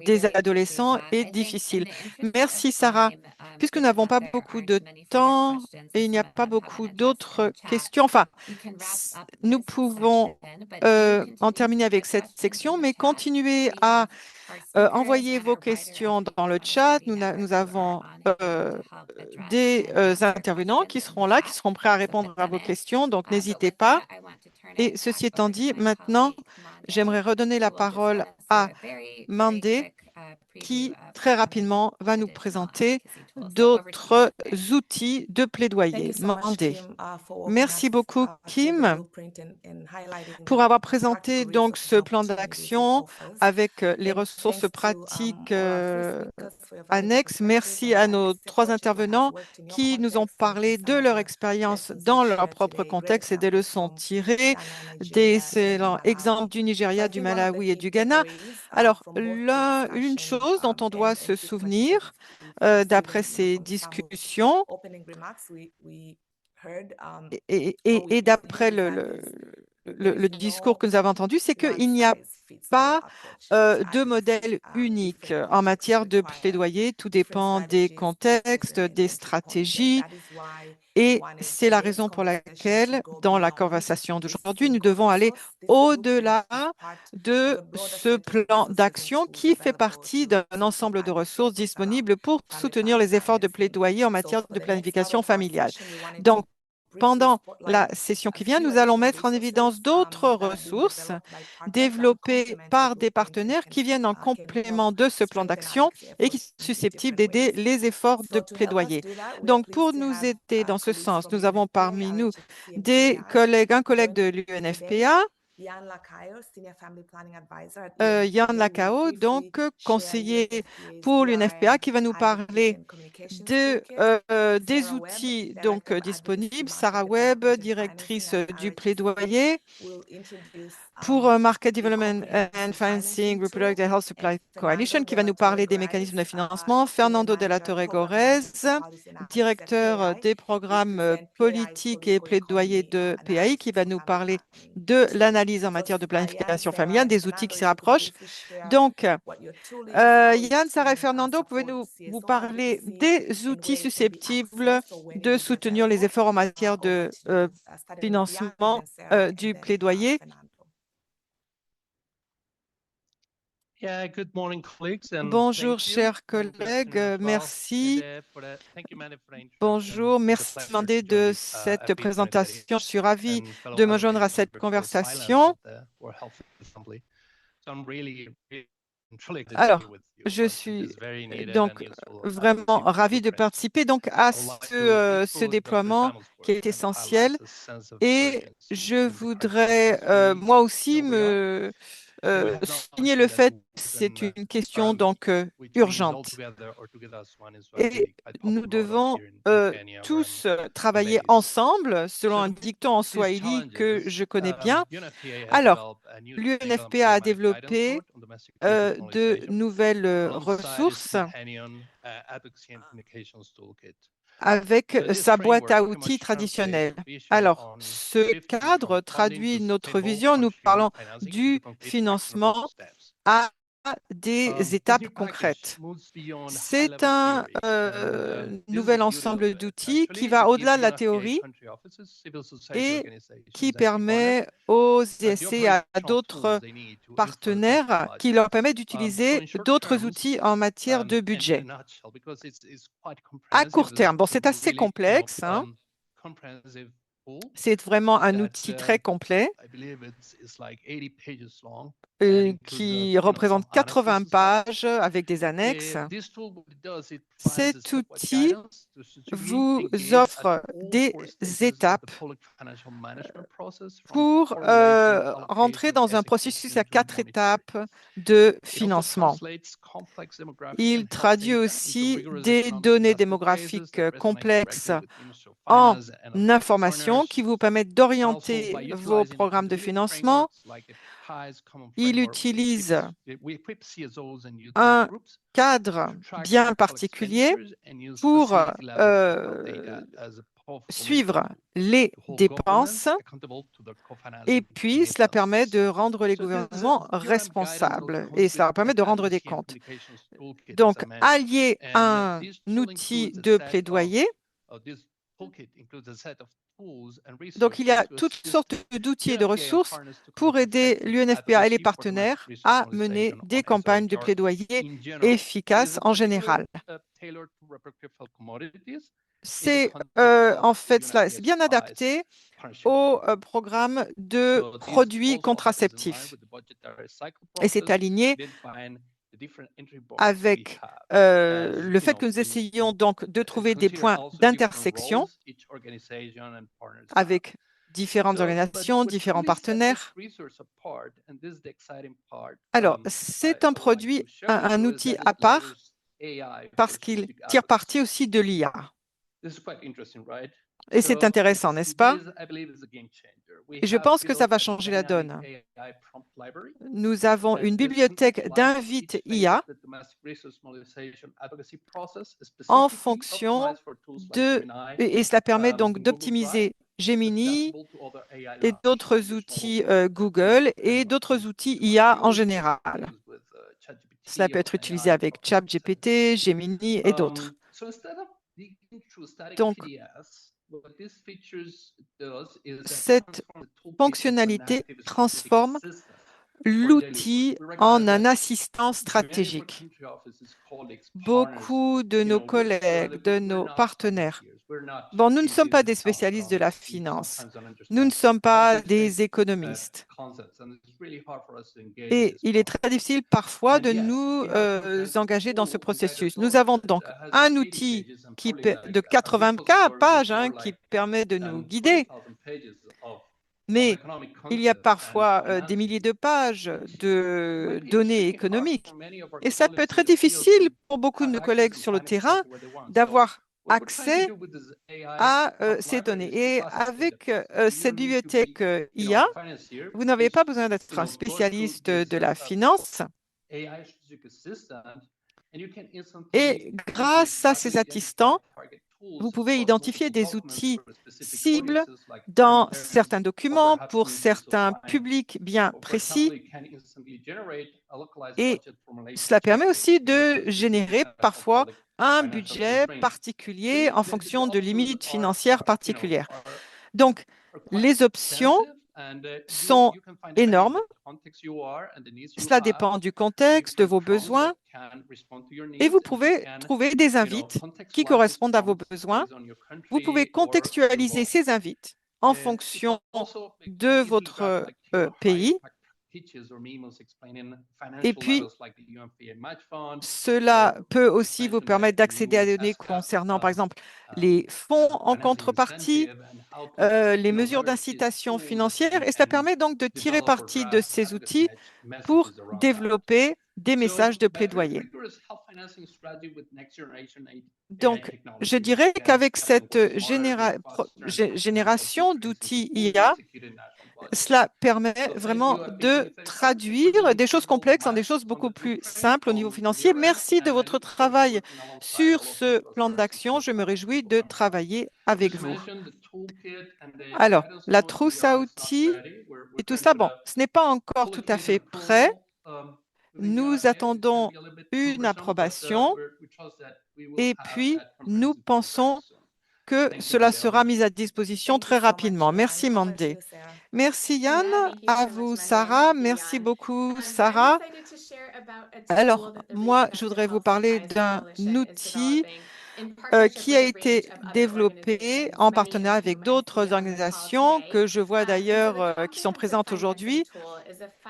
des adolescents est difficile. Merci, Sarah. Puisque nous n'avons pas beaucoup de temps et il n'y a pas beaucoup d'autres questions, enfin, nous pouvons en terminer avec cette section, mais continuez à envoyer vos questions dans le chat. Nous avons des intervenants qui seront là, qui seront prêts à répondre à vos questions, donc n'hésitez pas. Et ceci étant dit, maintenant, j'aimerais redonner la parole à Mandé, qui très rapidement va nous présenter d'autres outils de plaidoyer. Mandé. Merci beaucoup, Kim, pour avoir présenté donc ce plan d'action avec les ressources pratiques annexes. Merci à nos trois intervenants qui nous ont parlé de leur expérience dans leur propre contexte et des leçons tirées, des excellents exemples du Nigeria, du Malawi et du Ghana. Alors, une chose dont on doit se souvenir d'après ces discussions, et d'après le discours que nous avons entendu, c'est qu'il n'y a pas de modèle unique en matière de plaidoyer. Tout dépend des contextes, des stratégies. Et c'est la raison pour laquelle, dans la conversation d'aujourd'hui, nous devons aller au-delà de ce plan d'action qui fait partie d'un ensemble de ressources disponibles pour soutenir les efforts de plaidoyer en matière de planification familiale. Donc, pendant la session qui vient, nous allons mettre en évidence d'autres ressources développées par des partenaires qui viennent en complément de ce plan d'action et qui sont susceptibles d'aider les efforts de plaidoyer. Donc, pour nous aider dans ce sens, nous avons parmi nous un collègue de l'UNFPA, Yann Lacao, donc conseiller pour l'UNFPA, qui va nous parler des outils disponibles. Sarah Webb, directrice du plaidoyer pour Market Development and Financing Reproductive Health Supply Coalition, qui va nous parler des mécanismes de financement. Fernando de la Torre Gorez, directeur des programmes politiques et plaidoyer de PAI, qui va nous parler de l'analyse en matière de planification familiale, des outils qui s'y rapprochent. Donc, Yann, Sarah et Fernando, pouvez-vous vous parler des outils susceptibles de soutenir les efforts en matière de financement du plaidoyer? Bonjour, chers collègues, merci. Bonjour, merci de demander de cette présentation. Je suis ravi de me joindre à cette conversation. Alors, je suis donc vraiment ravi de participer à ce déploiement qui est essentiel et je voudrais moi aussi souligner le fait que c'est une question urgente et nous devons tous travailler ensemble selon un dicton en swahili que je connais bien. Alors, l'UNFPA a développé de nouvelles ressources avec sa boîte à outils traditionnelle. Alors, ce cadre traduit notre vision. Nous parlons du financement à des étapes concrètes. C'est un nouvel ensemble d'outils qui va au-delà de la théorie et qui permet aux ESC et à d'autres partenaires qui leur permet d'utiliser d'autres outils en matière de budget. À court terme, bon, c'est assez complexe, hein. C'est vraiment un outil très complet qui représente 80 pages avec des annexes. Cet outil vous offre des étapes pour rentrer dans un processus à 4 étapes de financement. Il traduit aussi des données démographiques complexes en informations qui vous permettent d'orienter vos programmes de financement. Il utilise un cadre bien particulier pour suivre les dépenses et puis cela permet de rendre les gouvernements responsables et cela permet de rendre des comptes. Donc, allier un outil de plaidoyer, donc il y a toutes sortes d'outils et de ressources pour aider l'UNFPA et les partenaires à mener des campagnes de plaidoyer efficaces en général. C'est en fait cela, c'est bien adapté au programme de produits contraceptifs et c'est aligné avec le fait que nous essayons donc de trouver des points d'intersection avec différentes organisations, différents partenaires. Alors, c'est un produit, un outil à part parce qu'il tire parti aussi de l'IA. Et c'est intéressant, n'est-ce pas? Et je pense que ça va changer la donne. Nous avons une bibliothèque d'invite IA en fonction et cela permet donc d'optimiser Gemini et d'autres outils Google et d'autres outils IA en général. Cela peut être utilisé avec ChatGPT, Gemini et d'autres. Donc, cette fonctionnalité transforme l'outil en un assistant stratégique. Beaucoup de nos collègues, de nos partenaires Bon, nous ne sommes pas des spécialistes de la finance. Nous ne sommes pas des économistes. Et il est très difficile parfois de nous engager dans ce processus. Nous avons donc un outil de 80 pages qui permet de nous guider. Mais il y a parfois des milliers de pages de données économiques. Et ça peut être très difficile pour beaucoup de nos collègues sur le terrain d'avoir accès à ces données. Et avec cette bibliothèque IA, vous n'avez pas besoin d'être un spécialiste de la finance. Et grâce à ces assistants, vous pouvez identifier des outils cibles dans certains documents pour certains publics bien précis. Et cela permet aussi de générer parfois un budget particulier en fonction de limites financières particulières. Donc, les options sont énormes. Cela dépend du contexte, de vos besoins, et vous pouvez trouver des invites qui correspondent à vos besoins. Vous pouvez contextualiser ces invites en fonction de votre pays. Et puis, cela peut aussi vous permettre d'accéder à des données concernant, par exemple, les fonds en contrepartie, les mesures d'incitation financière, et cela permet donc de tirer parti de ces outils pour développer des messages de plaidoyer. Donc, je dirais qu'avec cette génération d'outils IA, cela permet vraiment de traduire des choses complexes en des choses beaucoup plus simples au niveau financier. Merci de votre travail sur ce plan d'action. Je me réjouis de travailler avec vous. Alors, la trousse à outils et tout ça, bon, ce n'est pas encore tout à fait prêt. Nous attendons une approbation et puis nous pensons que cela sera mis à disposition très rapidement. Merci, Mandé. Merci, Yann. À vous, Sarah. Merci beaucoup, Sarah. Alors, moi, je voudrais vous parler d'un outil qui a été développé en partenariat avec d'autres organisations que je vois d'ailleurs qui sont présentes aujourd'hui.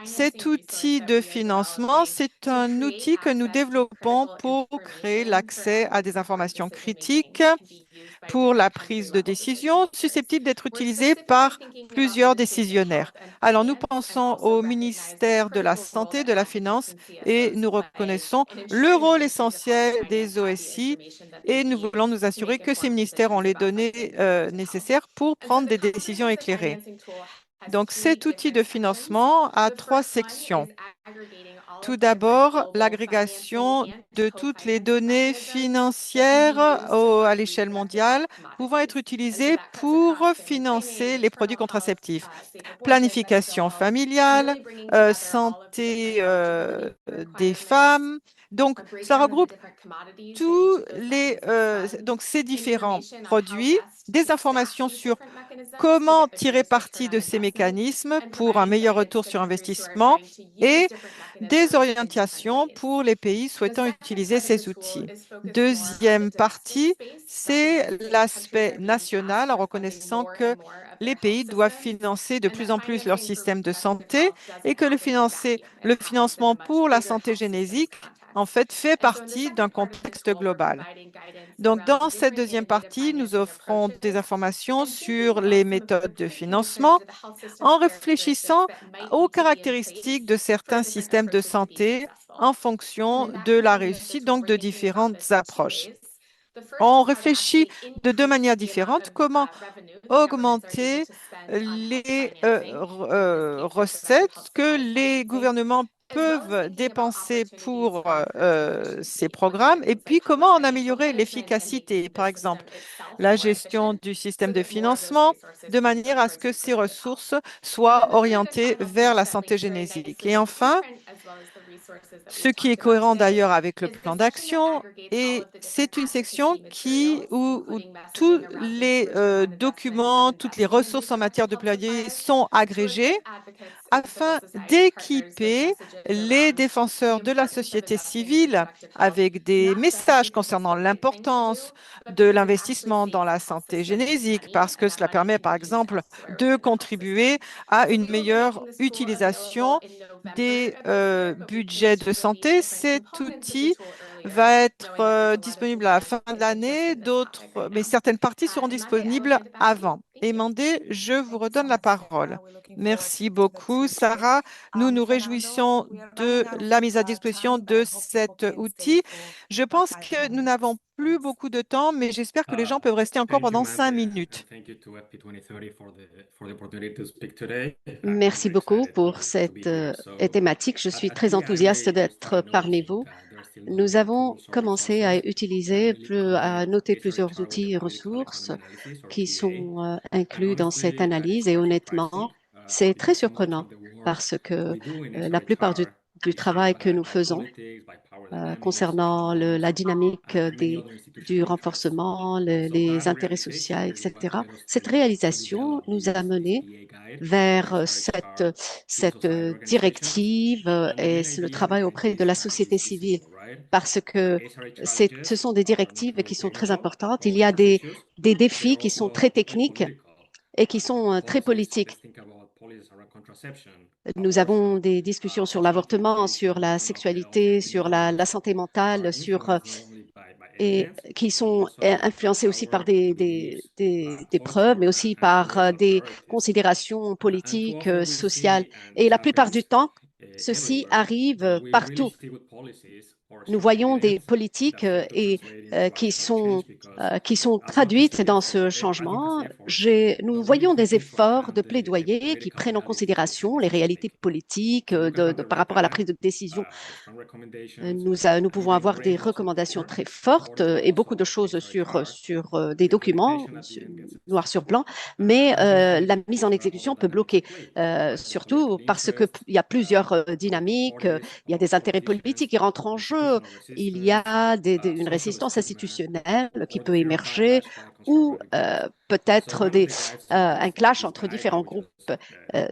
Cet outil de financement, c'est un outil que nous développons pour créer l'accès à des informations critiques pour la prise de décision susceptible d'être utilisée par plusieurs décisionnaires. Alors, nous pensons au ministère de la Santé, de la Finance, et nous reconnaissons le rôle essentiel des OSI et nous voulons nous assurer que ces ministères ont les données nécessaires pour prendre des décisions éclairées. Donc, cet outil de financement a trois sections. Tout d'abord, l'agrégation de toutes les données financières à l'échelle mondiale pouvant être utilisées pour financer les produits contraceptifs. Planification familiale, santé des femmes. Donc, ça regroupe donc ces différents produits, des informations sur comment tirer parti de ces mécanismes pour un meilleur retour sur investissement et des orientations pour les pays souhaitant utiliser ces outils. Deuxième partie, c'est l'aspect national en reconnaissant que les pays doivent financer de plus en plus leur système de santé et que le financement pour la santé génétique en fait, fait partie d'un contexte global. Donc, dans cette deuxième partie, nous offrons des informations sur les méthodes de financement en réfléchissant aux caractéristiques de certains systèmes de santé en fonction de la réussite, donc de différentes approches. On réfléchit de deux manières différentes. Comment augmenter les recettes que les gouvernements peuvent dépenser pour ces programmes et puis comment en améliorer l'efficacité, par exemple la gestion du système de financement de manière à ce que ces ressources soient orientées vers la santé génétique. Et enfin, ce qui est cohérent d'ailleurs avec le plan d'action, et c'est une section où tous les documents, toutes les ressources en matière matière de plaidoyer sont agrégés afin d'équiper les défenseurs de la société civile avec des messages concernant l'importance de l'investissement dans la santé génésique, parce que cela permet, par exemple, de contribuer à une meilleure utilisation des budgets de santé. Cet outil va être disponible à la fin de l'année, mais certaines parties seront disponibles avant. Et Mandé, je vous redonne la parole. Merci beaucoup, Sarah. Nous nous réjouissons de la mise à disposition de cet outil. Je pense que nous n'avons plus beaucoup de temps, mais j'espère que les gens peuvent rester encore pendant 5 minutes. Merci beaucoup pour cette thématique. Je suis très enthousiaste d'être parmi vous. Nous avons commencé à noter plusieurs outils et ressources qui sont inclus dans cette analyse et honnêtement, c'est très surprenant parce que la plupart du travail que nous faisons concernant la dynamique du renforcement, les intérêts sociaux, etc., cette réalisation nous a menés vers cette directive et le travail auprès de la société civile parce que ce sont des directives qui sont très importantes. Il y a des défis qui sont très techniques et qui sont très politiques. Nous avons des discussions sur l'avortement, sur la sexualité, sur la santé mentale, et qui sont influencées aussi par des preuves, mais aussi par des considérations politiques, sociales. Et la plupart du temps, ceci arrive partout. Nous voyons des politiques qui sont traduites dans ce changement. Nous voyons des efforts de plaidoyer qui prennent en considération les réalités politiques par rapport à la prise de décision. Nous pouvons avoir des recommandations très fortes et beaucoup de choses sur des documents, noir sur blanc, mais la mise en exécution peut bloquer, surtout parce qu'il y a plusieurs dynamiques, il y a des intérêts politiques qui rentrent en jeu, il y a une résistance institutionnelle qui peut émerger ou peut-être un clash entre différents groupes.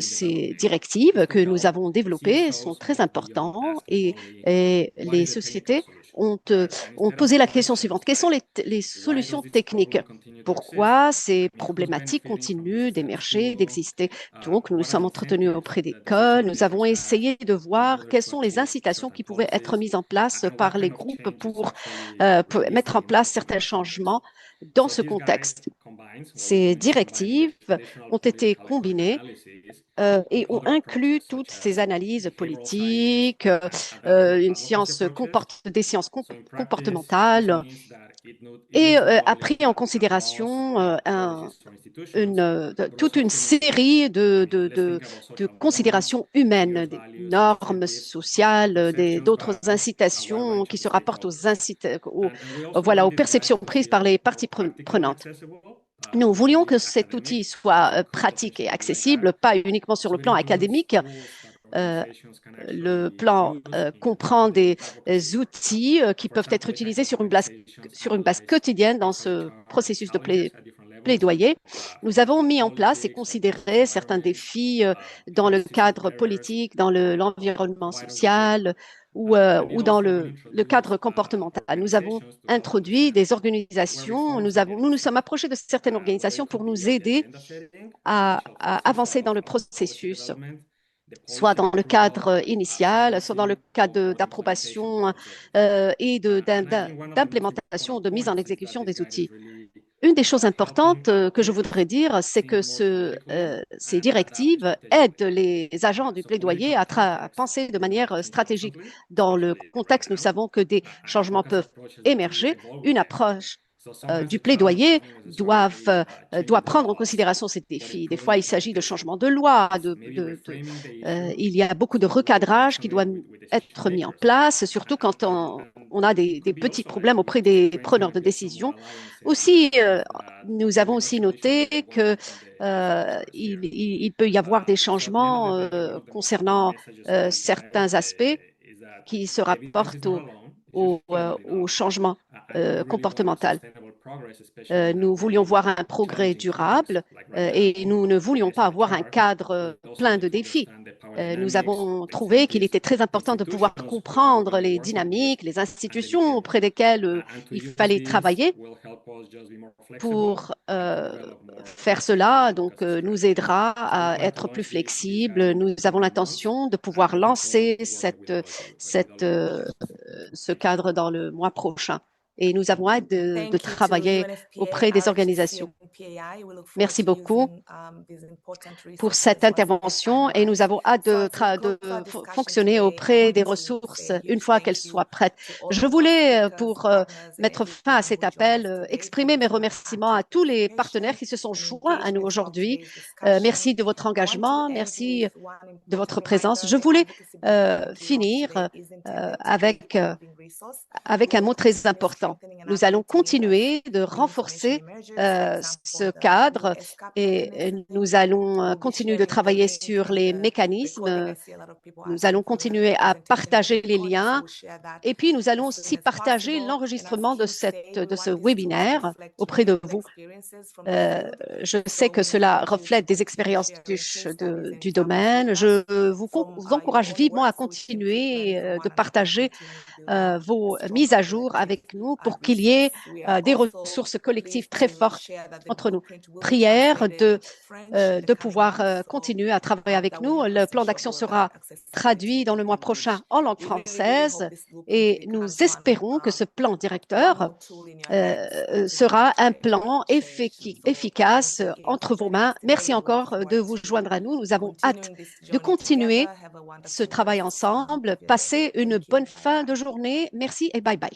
Ces directives que nous avons développées sont très importantes et les sociétés ont posé la question suivante. Quelles sont les solutions techniques? Pourquoi ces problématiques continuent d'émerger, d'exister? Donc, nous nous sommes entretenus auprès d'écoles. Nous avons essayé de voir quelles sont les incitations qui pouvaient être mises en place par les groupes pour mettre en place certains changements dans ce contexte. Ces directives ont été combinées et ont inclus toutes ces analyses politiques, des sciences comportementales et a pris en considération toute une série de considérations humaines, des normes sociales, d'autres incitations qui se rapportent aux perceptions prises par les parties prenantes. Nous voulions que cet outil soit pratique et accessible, pas uniquement sur le plan académique. Le plan comprend des outils qui peuvent être utilisés sur une base quotidienne dans ce processus de plaidoyer. Nous avons mis en place et considéré certains défis dans le cadre politique, dans l'environnement social ou dans le cadre comportemental. Nous avons introduit des organisations, nous sommes approchés de certaines organisations pour nous aider à avancer dans le processus, soit dans le cadre initial, soit dans le cadre d'approbation et d'implémentation, de mise en exécution des outils. Une des choses importantes que je voudrais dire, c'est que ces directives aident les agents du plaidoyer à penser de manière stratégique. Dans le contexte, nous savons que des changements peuvent émerger. Une approche du plaidoyer doit prendre en considération ces défis. Des fois, il s'agit de changements de loi, il y a beaucoup de recadrage qui doit être mis en place, surtout quand on a des petits problèmes auprès des preneurs de décision. Aussi, nous avons aussi noté que il peut y avoir des changements concernant certains aspects qui se rapportent au changement comportemental. Nous voulions voir un progrès durable et nous ne voulions pas avoir un cadre plein de défis. Nous avons trouvé qu'il était très important de pouvoir comprendre les dynamiques, les institutions auprès desquelles il fallait travailler. Pour faire cela, donc, nous aidera à être plus flexibles. Nous avons l'intention de pouvoir lancer ce cadre dans le mois prochain. Et nous avons hâte de travailler auprès des organisations. Merci beaucoup pour cette intervention et nous avons hâte de fonctionner auprès des ressources une fois qu'elles soient prêtes. Je voulais, pour mettre fin à cet appel, exprimer mes remerciements à tous les partenaires qui se sont joints à nous aujourd'hui. Merci de votre engagement, merci de votre présence. Je voulais finir avec un mot très important. Nous allons continuer de renforcer ce cadre et nous allons continuer de travailler sur les mécanismes. Nous allons continuer à partager les liens et puis nous allons aussi partager l'enregistrement de ce webinaire auprès de vous. Je sais que cela reflète des expériences du domaine. Je vous encourage vivement à continuer de partager vos mises à jour avec nous pour qu'il y ait des ressources collectives très fortes entre nous. Prière de pouvoir continuer à travailler avec nous. Le plan d'action sera traduit dans le mois prochain en langue française et nous espérons que ce plan directeur sera un plan efficace entre vos mains. Merci encore de vous joindre à nous. Nous avons hâte de continuer ce travail ensemble. Passez une bonne fin de journée. Merci et bye bye.